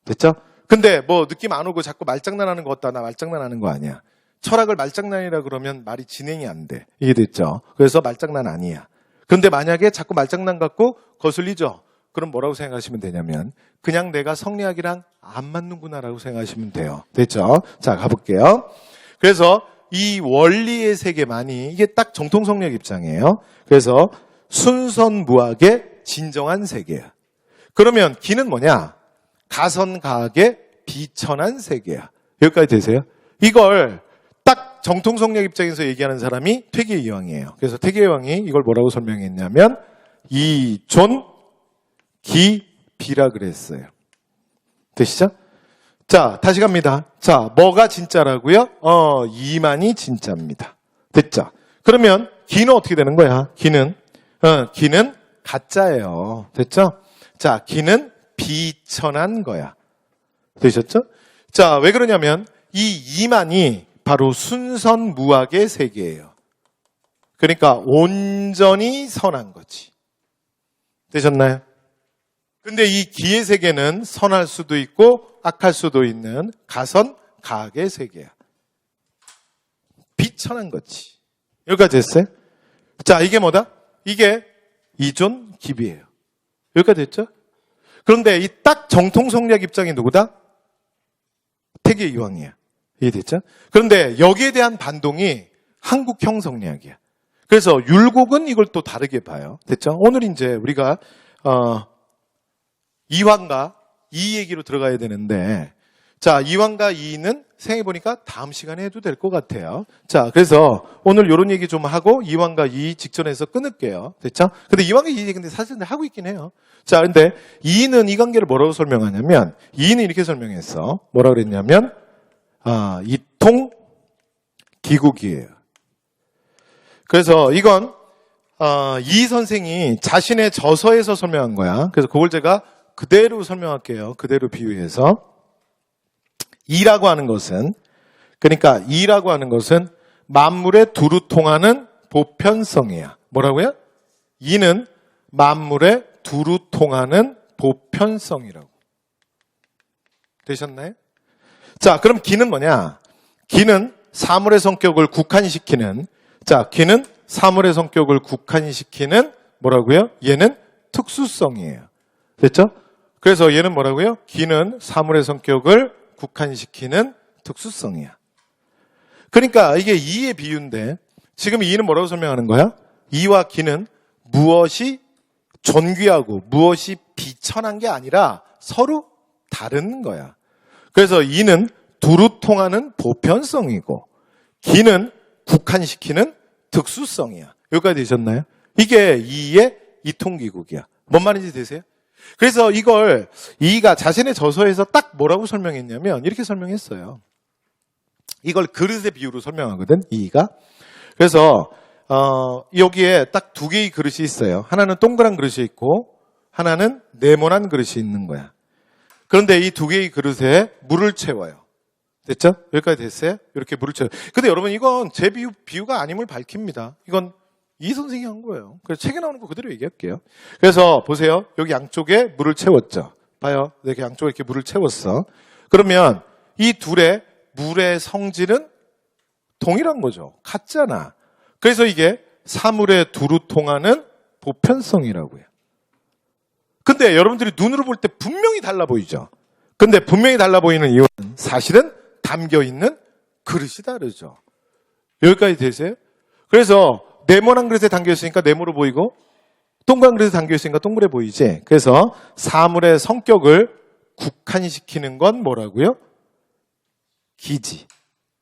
됐죠? 근데 뭐 느낌 안 오고 자꾸 말장난하는 거 같다. 나 말장난하는 거 아니야. 철학을 말장난이라 그러면 말이 진행이 안 돼. 이해됐죠? 그래서 말장난 아니야. 그런데 만약에 자꾸 말장난 갖고 거슬리죠? 그럼 뭐라고 생각하시면 되냐면 그냥 내가 성리학이랑 안 맞는구나라고 생각하시면 돼요. 됐죠? 자, 가볼게요. 그래서 이 원리의 세계만이 이게 딱 정통 성리학 입장이에요. 그래서 순선무학의 진정한 세계야. 그러면 기는 뭐냐? 가선가학의 비천한 세계야. 여기까지 되세요? 이걸 딱 정통 성리학 입장에서 얘기하는 사람이 퇴계이황이에요. 그래서 퇴계이황이 이걸 뭐라고 설명했냐면 이존 기비라 그랬어요. 되시죠? 자, 다시 갑니다. 자, 뭐가 진짜라고요? 이만이 진짜입니다. 됐죠? 그러면 기는 어떻게 되는 거야? 기는 가짜예요. 됐죠? 자, 기는 비천한 거야. 되셨죠? 자, 왜 그러냐면 이 이만이 바로 순선무학의 세계예요. 그러니까 온전히 선한 거지. 되셨나요? 근데 이 기의 세계는 선할 수도 있고 악할 수도 있는 가선가학의 세계야. 비천한 거지. 여기까지 됐어요? 자, 이게 뭐다? 이게 이존 기비예요. 여기까지 됐죠? 그런데 이 딱 정통 성리학 입장이 누구다? 퇴계이황이야. 이해됐죠? 그런데 여기에 대한 반동이 한국형 성리학이야. 그래서 율곡은 이걸 또 다르게 봐요. 됐죠? 오늘 이제 우리가 이황과 이 얘기로 들어가야 되는데, 자, 이황과 이는 생각해보니까 다음 시간에 해도 될 것 같아요. 자, 그래서 오늘 이런 얘기 좀 하고 이황과 이 직전에서 끊을게요. 됐죠? 근데 이황과 이 얘기 근데 사실 하고 있긴 해요. 자, 근데 이는 이 관계를 뭐라고 설명하냐면, 이는 이렇게 설명했어. 뭐라고 그랬냐면, 이통 기국이에요. 그래서 이건 이 선생이 자신의 저서에서 설명한 거야. 그래서 그걸 제가 그대로 설명할게요. 그대로 비유해서. 이라고 하는 것은, 그러니까 이라고 하는 것은 만물에 두루 통하는 보편성이야. 뭐라고요? 이는 만물에 두루 통하는 보편성이라고. 되셨나요? 자, 그럼 기는 뭐냐? 기는 사물의 성격을 국한시키는, 자, 기는 사물의 성격을 국한시키는 뭐라고요? 얘는 특수성이에요. 됐죠? 그래서 얘는 뭐라고요? 기는 사물의 성격을 국한시키는 특수성이야. 그러니까 이게 이의 비유인데 지금 이는 뭐라고 설명하는 거야? 이와 기는 무엇이 존귀하고 무엇이 비천한 게 아니라 서로 다른 거야. 그래서 이는 두루 통하는 보편성이고 기는 국한시키는 특수성이야. 여기까지 되셨나요? 이게 이의 이통기국이야. 뭔 말인지 되세요? 그래서 이걸 이가 자신의 저서에서 딱 뭐라고 설명했냐면 이렇게 설명했어요. 이걸 그릇의 비유로 설명하거든, 이가. 그래서 여기에 딱 두 개의 그릇이 있어요. 하나는 동그란 그릇이 있고 하나는 네모난 그릇이 있는 거야. 그런데 이 두 개의 그릇에 물을 채워요. 됐죠? 여기까지 됐어요? 이렇게 물을 채워요. 근데 여러분 이건 제 비유가 아님을 밝힙니다. 이건 이 선생님이 한 거예요. 그래서 책에 나오는 거 그대로 얘기할게요. 그래서 보세요. 여기 양쪽에 물을 채웠죠. 봐요. 이렇게 양쪽에 이렇게 물을 채웠어. 그러면 이 둘의 물의 성질은 동일한 거죠. 같잖아. 그래서 이게 사물에 두루 통하는 보편성이라고 해요. 근데 여러분들이 눈으로 볼 때 분명히 달라 보이죠. 근데 분명히 달라 보이는 이유는 사실은 담겨 있는 그릇이 다르죠. 여기까지 되세요? 그래서 네모난 그릇에 담겨 있으니까 네모로 보이고 동그란 그릇에 담겨 있으니까 동그래 보이지. 그래서 사물의 성격을 국한시키는 건 뭐라고요? 기지.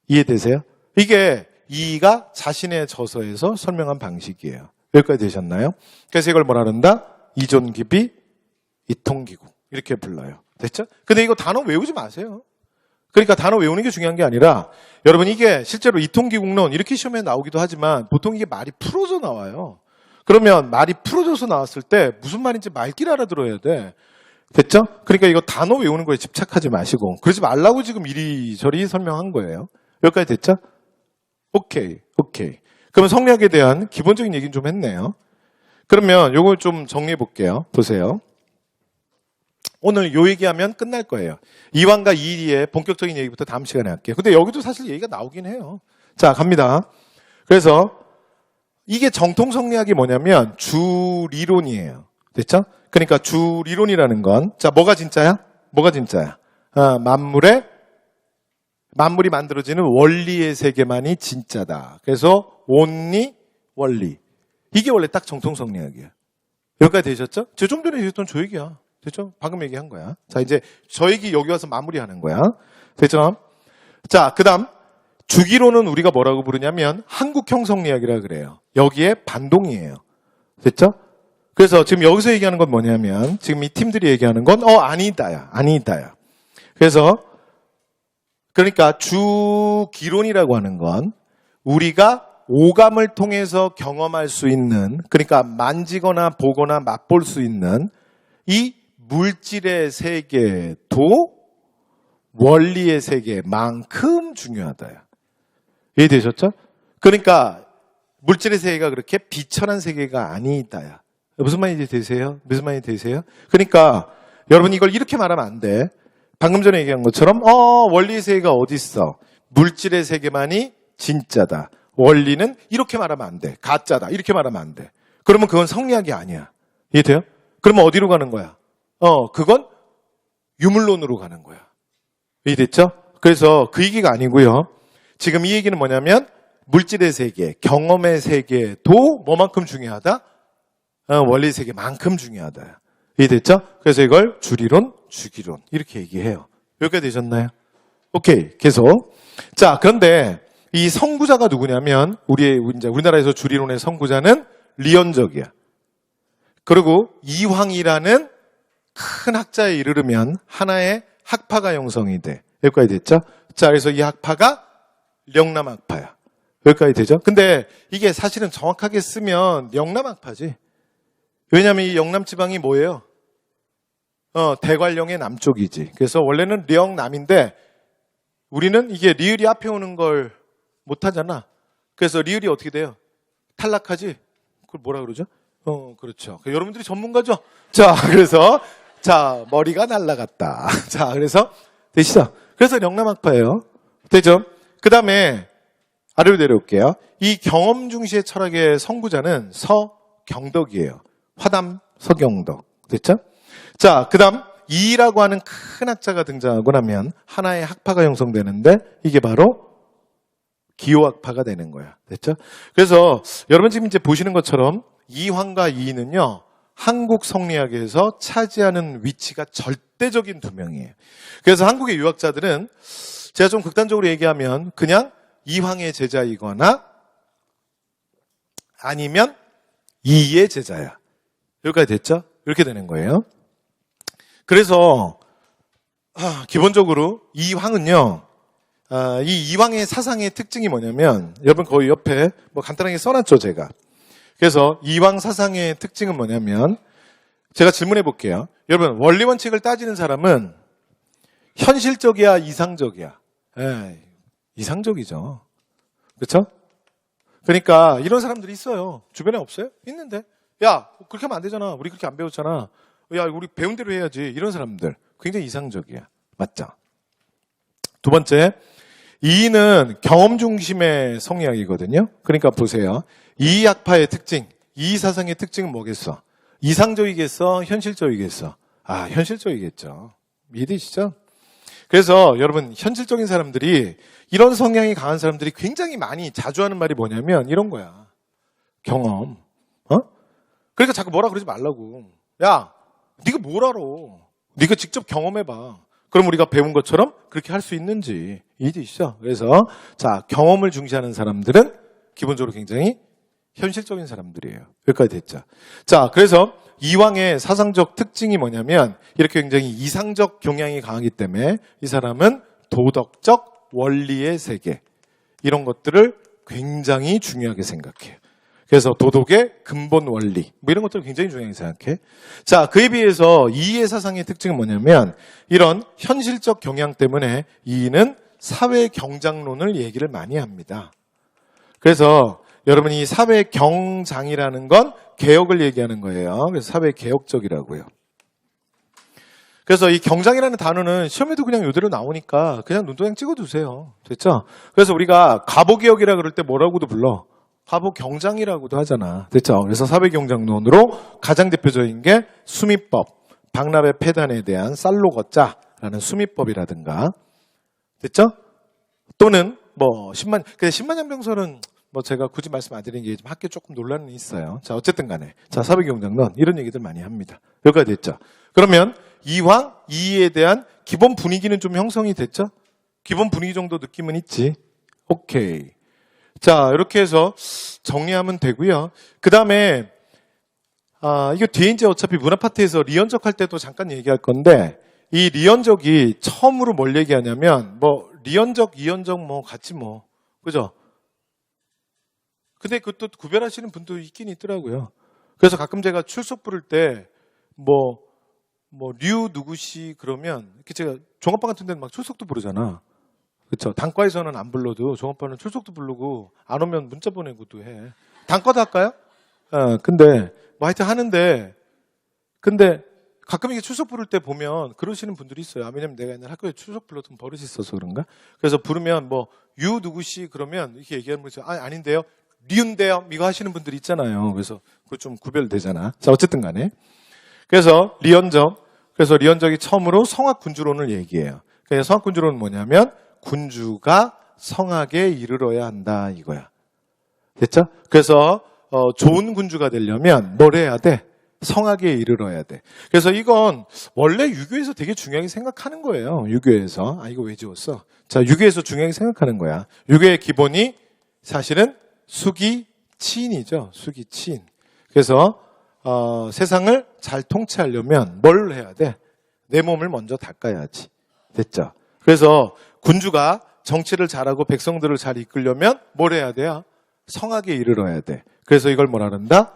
이해되세요? 이게 이가 자신의 저서에서 설명한 방식이에요. 여기까지 되셨나요? 그래서 이걸 뭐라 그런다? 이존기비, 이통기구. 이렇게 불러요. 됐죠? 근데 이거 단어 외우지 마세요. 그러니까 단어 외우는 게 중요한 게 아니라 여러분 이게 실제로 이통기국론 이렇게 시험에 나오기도 하지만 보통 이게 말이 풀어져 나와요. 그러면 말이 풀어져서 나왔을 때 무슨 말인지 말귀를 알아들어야 돼. 됐죠? 그러니까 이거 단어 외우는 거에 집착하지 마시고 그러지 말라고 지금 이리저리 설명한 거예요. 여기까지 됐죠? 오케이. 그러면 성리학에 대한 기본적인 얘기는 좀 했네요. 그러면 요걸 좀 정리해 볼게요. 보세요. 오늘 요 얘기하면 끝날 거예요. 이왕과 이리의 본격적인 얘기부터 다음 시간에 할게요. 근데 여기도 사실 얘기가 나오긴 해요. 자, 갑니다. 그래서 이게 정통 성리학이 뭐냐면 주리론이에요. 됐죠? 그러니까 주리론이라는 건 자, 뭐가 진짜야? 만물이 만들어지는 원리의 세계만이 진짜다. 그래서 온리, 원리. 이게 원래 딱 정통 성리학이에요. 여기까지 되셨죠? 제 좀 전에 얘기했던 저 얘기야. 됐죠? 방금 얘기한 거야. 자, 이제 저 얘기 여기 와서 마무리하는 거야. 됐죠? 자, 그 다음 주기론은 우리가 뭐라고 부르냐면 한국형 성리학이라 그래요. 여기에 반동이에요. 됐죠? 그래서 지금 여기서 얘기하는 건 뭐냐면 지금 이 팀들이 얘기하는 건 아니다야. 그래서 그러니까 주기론이라고 하는 건 우리가 오감을 통해서 경험할 수 있는 그러니까 만지거나 보거나 맛볼 수 있는 이 물질의 세계도 원리의 세계만큼 중요하다. 이해되셨죠? 그러니까 물질의 세계가 그렇게 비천한 세계가 아니다. 무슨 말인지 되세요? 그러니까 여러분 이걸 이렇게 말하면 안 돼. 방금 전에 얘기한 것처럼 원리의 세계가 어디 있어? 물질의 세계만이 진짜다. 원리는 이렇게 말하면 안 돼. 가짜다. 이렇게 말하면 안 돼. 그러면 그건 성리학이 아니야. 이해돼요? 그러면 어디로 가는 거야? 그건 유물론으로 가는 거야. 이해됐죠? 그래서 그 얘기가 아니고요. 지금 이 얘기는 뭐냐면 물질의 세계, 경험의 세계도 뭐만큼 중요하다? 원리 세계만큼 중요하다. 이해됐죠? 그래서 이걸 주리론, 주기론 이렇게 얘기해요. 여기까지 되셨나요? 오케이, 계속. 자, 그런데 이 선구자가 누구냐면 우리나라에서 주리론의 선구자는 리언적이야. 그리고 이황이라는 큰 학자에 이르르면 하나의 학파가 형성이 돼. 여기까지 됐죠? 자, 그래서 이 학파가 영남학파야. 여기까지 되죠? 근데 이게 사실은 정확하게 쓰면 영남학파지. 왜냐하면 이 영남지방이 뭐예요? 대관령의 남쪽이지. 그래서 원래는 령남인데 우리는 이게 리을이 앞에 오는 걸 못하잖아. 그래서 리을이 어떻게 돼요? 탈락하지? 그걸 뭐라 그러죠? 그렇죠. 여러분들이 전문가죠? 자, 그래서 머리가 날라갔다. 자, 그래서 되시죠? 그래서 영남학파예요. 되죠? 그 다음에 아래로 내려올게요. 이 경험 중시의 철학의 선구자는 서경덕이에요. 화담 서경덕. 됐죠? 자, 그 다음 이라고 하는 큰 학자가 등장하고 나면 하나의 학파가 형성되는데 이게 바로 기호학파가 되는 거야. 됐죠? 그래서 여러분 지금 이제 보시는 것처럼 이황과 이인은요. 한국 성리학에서 차지하는 위치가 절대적인 두 명이에요. 그래서 한국의 유학자들은 제가 좀 극단적으로 얘기하면 그냥 이황의 제자이거나 아니면 이의 제자야. 여기까지 됐죠? 이렇게 되는 거예요. 그래서 기본적으로 이황은요. 이 이황의 사상의 특징이 뭐냐면 여러분 거기 옆에 뭐 간단하게 써놨죠 제가. 그래서 이황 사상의 특징은 뭐냐면 제가 질문해 볼게요. 여러분 원리 원칙을 따지는 사람은 현실적이야, 이상적이야? 이상적이죠. 그렇죠? 그러니까 이런 사람들이 있어요. 주변에 없어요? 있는데. 야, 그렇게 하면 안 되잖아. 우리 그렇게 안 배웠잖아. 야, 우리 배운 대로 해야지. 이런 사람들. 굉장히 이상적이야. 맞죠? 두 번째, 이는 경험 중심의 성향이거든요. 그러니까 보세요. 이학파의 특징, 이 사상의 특징은 뭐겠어? 이상적이겠어? 현실적이겠어? 현실적이겠죠. 이해되시죠? 그래서 여러분, 현실적인 사람들이, 이런 성향이 강한 사람들이 굉장히 많이 자주 하는 말이 뭐냐면 이런 거야. 경험. 그러니까 자꾸 뭐라 그러지 말라고. 야, 네가 뭘 알아? 네가 직접 경험해봐. 그럼 우리가 배운 것처럼 그렇게 할 수 있는지 이해되시죠? 그래서 자, 경험을 중시하는 사람들은 기본적으로 굉장히 현실적인 사람들이에요. 여기까지 됐죠. 자, 그래서 이왕의 사상적 특징이 뭐냐면 이렇게 굉장히 이상적 경향이 강하기 때문에 이 사람은 도덕적 원리의 세계, 이런 것들을 굉장히 중요하게 생각해요. 그래서 도덕의 근본 원리, 뭐 이런 것들을 굉장히 중요하게 생각해. 자, 그에 비해서 이의 사상의 특징은 뭐냐면 이런 현실적 경향 때문에 이는 사회 경장론을 얘기를 많이 합니다. 그래서 여러분, 이 사회 경장이라는 건 개혁을 얘기하는 거예요. 그래서 사회 개혁적이라고요. 그래서 이 경장이라는 단어는 시험에도 그냥 이대로 나오니까 그냥 눈도장 찍어두세요. 됐죠? 그래서 우리가 가보개혁이라 그럴 때 뭐라고도 불러? 가보경장이라고도 하잖아. 됐죠? 그래서 사회경장론으로 가장 대표적인 게 수미법, 박람회 폐단에 대한 쌀로 걷자라는 수미법이라든가, 됐죠? 또는 뭐 10만년병설은 뭐 제가 굳이 말씀 안 드리는 게 좀 학교에 조금 논란이 있어요. 자, 어쨌든 간에. 자, 사회경장론 이런 얘기들 많이 합니다. 여기까지 됐죠? 그러면 이황, 이에 대한 기본 분위기는 좀 형성이 됐죠? 기본 분위기 정도 느낌은 있지. 오케이. 자, 이렇게 해서 정리하면 되고요. 그 다음에 이거 뒤에 이제 어차피 문화파트에서 리언적 할 때도 잠깐 얘기할 건데, 이 리언적이 처음으로 뭘 얘기하냐면 뭐 리언적, 이언적 뭐 같이 뭐, 그죠? 근데 그것도 구별하시는 분도 있긴 있더라고요. 그래서 가끔 제가 출석 부를 때 류 누구씨 그러면 이렇게 제가 종합반 같은 데는 막 출석도 부르잖아. 그렇죠. 단과에서는 안 불러도 종합반은 출석도 부르고 안 오면 문자 보내고도 해. 단과도 할까요? 근데 뭐 하여튼 하는데, 근데 가끔 이게 출석 부를 때 보면 그러시는 분들이 있어요. 왜냐면 내가 옛날 학교에 출석 불렀던 버릇이 있어서 그런가? 그래서 부르면 뭐 유 누구씨 그러면 이렇게 얘기하는 거죠. 아닌데요. 리운데요. 이거 하시는 분들이 있잖아요. 그래서 그거 좀 구별되잖아. 자, 어쨌든 간에. 그래서 리언적이 처음으로 성악군주론을 얘기해요. 그래서 성악군주론은 뭐냐면 군주가 성악에 이르러야 한다 이거야. 됐죠? 그래서 좋은 군주가 되려면 뭘 해야 돼? 성악에 이르러야 돼. 그래서 이건 원래 유교에서 되게 중요하게 생각하는 거예요. 유교에서. 이거 왜 지웠어? 자, 유교에서 중요하게 생각하는 거야. 유교의 기본이 사실은 수기치인이죠. 수기치인. 그래서 세상을 잘 통치하려면 뭘 해야 돼? 내 몸을 먼저 닦아야지. 됐죠? 그래서 군주가 정치를 잘하고 백성들을 잘 이끌려면 뭘 해야 돼요? 성악에 이르러야 돼. 그래서 이걸 뭐라 그런다?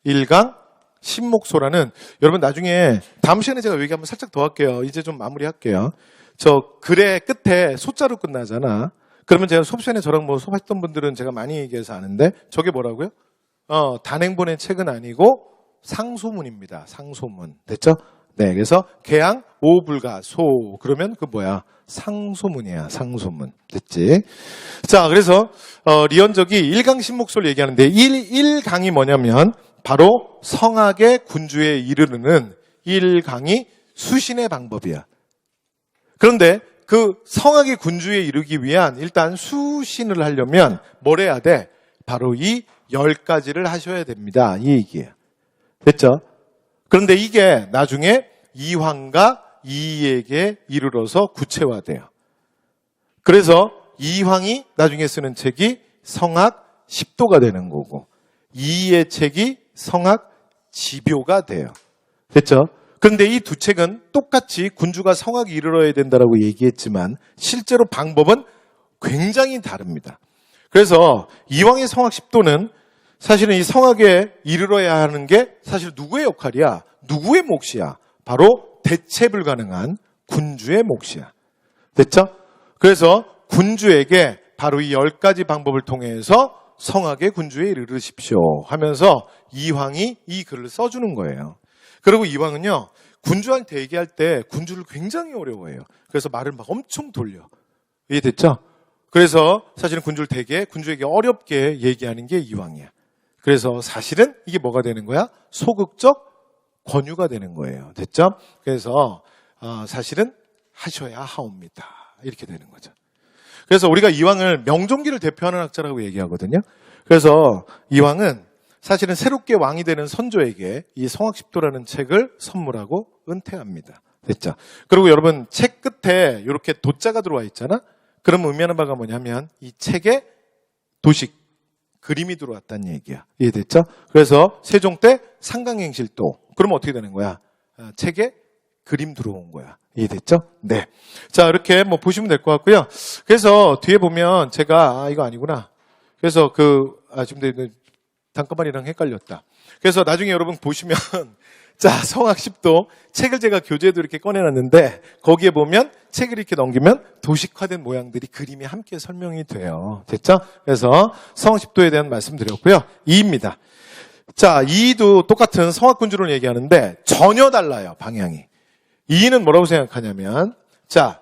일강 신목소라는, 여러분 나중에 다음 시간에 제가 얘기 한번 살짝 더 할게요. 이제 좀 마무리할게요. 저 글의 끝에 소자로 끝나잖아. 그러면 제가 수업 시간에 저랑 뭐 수업했던 분들은 제가 많이 얘기해서 아는데 저게 뭐라고요? 단행본의 책은 아니고 상소문입니다. 상소문. 됐죠? 네, 그래서 개양 오불가소 그러면 그 뭐야? 상소문이야. 상소문. 됐지? 자, 그래서 리언적이 일강신목소를 얘기하는데 일강이 뭐냐면 바로 성악의 군주에 이르르는 일강이 수신의 방법이야. 그런데 그 성악의 군주에 이르기 위한 일단 수신을 하려면 뭘 해야 돼? 바로 이 10가지를 하셔야 됩니다. 이 얘기예요. 됐죠? 그런데 이게 나중에 이황과 이에게 이르러서 구체화돼요. 그래서 이황이 나중에 쓰는 책이 성악 10도가 되는 거고 이의 책이 성악 지묘가 돼요. 됐죠? 그런데 이 두 책은 똑같이 군주가 성악에 이르러야 된다라고 얘기했지만 실제로 방법은 굉장히 다릅니다. 그래서 이황의 성악 10도는 사실은 이 성악에 이르러야 하는 게 사실 누구의 역할이야? 누구의 몫이야? 바로 대체 불가능한 군주의 몫이야. 됐죠? 그래서 군주에게 바로 이 10가지 방법을 통해서 성악의 군주에 이르르십시오 하면서 이황이 이 글을 써주는 거예요. 그리고 이황은요, 군주한테 얘기할 때 군주를 굉장히 어려워해요. 그래서 말을 막 엄청 돌려. 이해됐죠? 그래서 사실은 군주에게 어렵게 얘기하는 게 이황이야. 그래서 사실은 이게 뭐가 되는 거야? 소극적 권유가 되는 거예요. 됐죠? 그래서 사실은 하셔야 하옵니다. 이렇게 되는 거죠. 그래서 우리가 이황을 명종기를 대표하는 학자라고 얘기하거든요. 그래서 이황은 사실은 새롭게 왕이 되는 선조에게 이 성악십도라는 책을 선물하고 은퇴합니다. 됐죠? 그리고 여러분 책 끝에 이렇게 도자가 들어와 있잖아? 그럼 의미하는 바가 뭐냐면 이 책에 도식, 그림이 들어왔다는 얘기야. 이해됐죠? 그래서 세종 때 상강행실도. 그러면 어떻게 되는 거야? 책에 그림 들어온 거야. 이해됐죠? 네. 자, 이렇게 뭐 보시면 될 것 같고요. 그래서 뒤에 보면 제가, 이거 아니구나. 그래서 지금 단꺼번이랑 헷갈렸다. 그래서 나중에 여러분 보시면, 자, 성악십도 책을 제가 교재에도 이렇게 꺼내놨는데, 거기에 보면 책을 이렇게 넘기면 도식화된 모양들이 그림이 함께 설명이 돼요. 됐죠? 그래서 성악십도에 대한 말씀 드렸고요. 2입니다. 자, 2도 똑같은 성악군주를 얘기하는데 전혀 달라요, 방향이. 2는 뭐라고 생각하냐면, 자,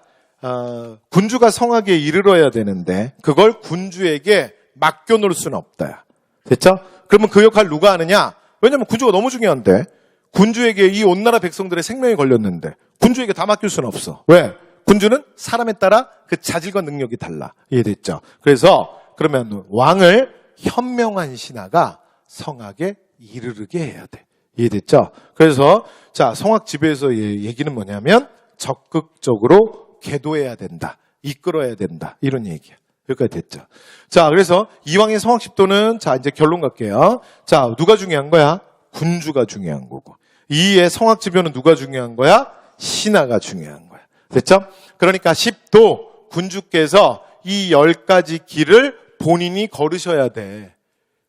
군주가 성악에 이르러야 되는데 그걸 군주에게 맡겨놓을 수는 없다. 됐죠? 그러면 그 역할 누가 하느냐? 왜냐면 군주가 너무 중요한데 군주에게 이 온 나라 백성들의 생명이 걸렸는데 군주에게 다 맡길 수는 없어. 왜? 군주는 사람에 따라 그 자질과 능력이 달라. 이해됐죠? 그래서 그러면 왕을 현명한 신하가 성악에 이르르게 해야 돼. 이해됐죠? 그래서 자, 성악 지배에서 얘기는 뭐냐면 적극적으로 계도해야 된다. 이끌어야 된다. 이런 얘기야. 여기까지 됐죠? 자, 그래서 이왕의 성악십도는 자, 이제 결론 갈게요. 자, 누가 중요한 거야? 군주가 중요한 거고. 이의 성악 지배는 누가 중요한 거야? 신하가 중요한 거야. 됐죠? 그러니까 십도 군주께서 이 10가지 길을 본인이 걸으셔야 돼.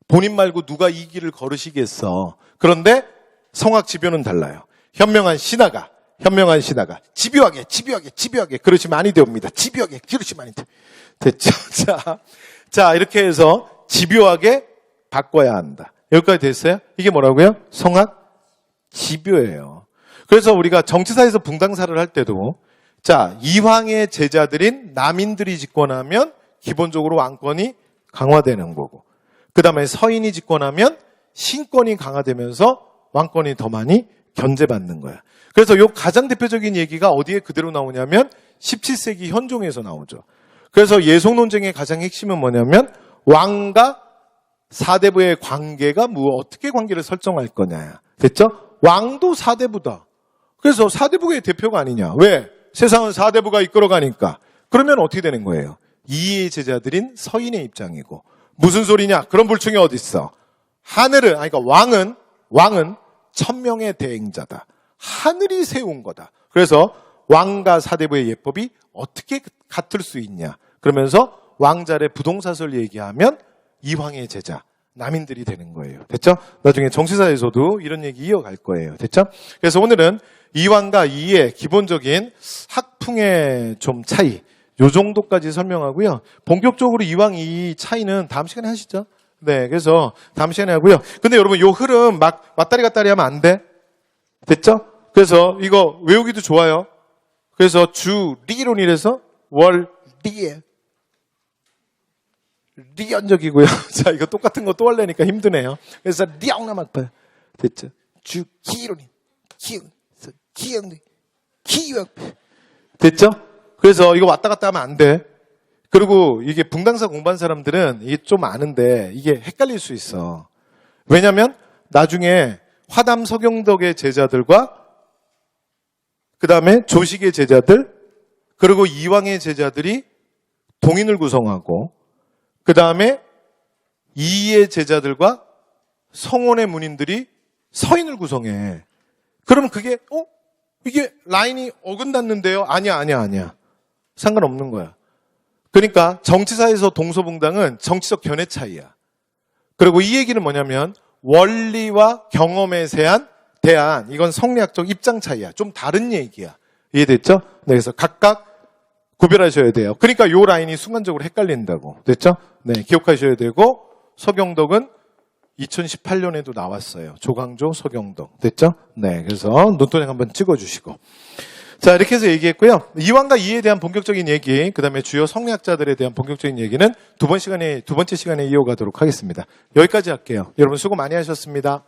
본인 말고 누가 이 길을 걸으시겠어. 그런데 성악 지배는 달라요. 현명한 신하가 집요하게 그러시면 아니 되옵니다. 집요하게 그러시면 아니 돼. 됐죠? 자, 이렇게 해서 집요하게 바꿔야 한다. 여기까지 됐어요? 이게 뭐라고요? 성악 집요예요. 그래서 우리가 정치사에서 붕당사를 할 때도 자, 이황의 제자들인 남인들이 집권하면 기본적으로 왕권이 강화되는 거고, 그 다음에 서인이 집권하면 신권이 강화되면서 왕권이 더 많이 견제받는 거야. 그래서 요 가장 대표적인 얘기가 어디에 그대로 나오냐면 17세기 현종에서 나오죠. 그래서 예속 논쟁의 가장 핵심은 뭐냐면 왕과 사대부의 관계가 어떻게 관계를 설정할 거냐. 됐죠? 왕도 사대부다. 그래서 사대부의 대표가 아니냐. 왜? 세상은 사대부가 이끌어가니까. 그러면 어떻게 되는 거예요? 이의 제자들인 서인의 입장이고. 무슨 소리냐? 그런 불충이 어디 있어? 그러니까 왕은 천명의 대행자다. 하늘이 세운 거다. 그래서 왕과 사대부의 예법이 어떻게 같을 수 있냐. 그러면서 왕자의 부동사설 얘기하면 이황의 제자, 남인들이 되는 거예요. 됐죠? 나중에 정치사에서도 이런 얘기 이어갈 거예요. 됐죠? 그래서 오늘은 이황과 이의 기본적인 학풍의 좀 차이, 요 정도까지 설명하고요. 본격적으로 이황, 이 차이는 다음 시간에 하시죠. 네, 그래서 다음 시간에 하고요. 근데 여러분, 요 흐름 왔다리 갔다리 하면 안 돼. 됐죠? 그래서 이거 외우기도 좋아요. 그래서 리론이라서 리에. 리연적이고요. 자, 이거 똑같은 거 또 하려니까 힘드네요. 그래서 리앙나막파. 됐죠? 기론이. 기역. 됐죠? 그래서 이거 왔다 갔다 하면 안 돼. 그리고 이게 붕당사 공부한 사람들은 이게 좀 아는데 이게 헷갈릴 수 있어. 왜냐면 나중에 화담 서경덕의 제자들과 그 다음에 조식의 제자들 그리고 이황의 제자들이 동인을 구성하고 그 다음에 이의 제자들과 성원의 문인들이 서인을 구성해. 그러면 그게 이게 라인이 어긋났는데요? 아니야. 상관없는 거야. 그러니까 정치사에서 동서붕당은 정치적 견해 차이야. 그리고 이 얘기는 뭐냐면 원리와 경험에 대한 이건 성리학적 입장 차이야. 좀 다른 얘기야. 이해됐죠? 네, 그래서 각각 구별하셔야 돼요. 그러니까 요 라인이 순간적으로 헷갈린다고. 됐죠? 네, 기억하셔야 되고, 서경덕은 2018년에도 나왔어요. 조광조, 서경덕. 됐죠? 네, 그래서 노트에 한번 찍어주시고. 자, 이렇게 해서 얘기했고요. 이완과 이에 대한 본격적인 얘기, 그 다음에 주요 성리학자들에 대한 본격적인 얘기는 두 번째 시간에 이어가도록 하겠습니다. 여기까지 할게요. 여러분 수고 많이 하셨습니다.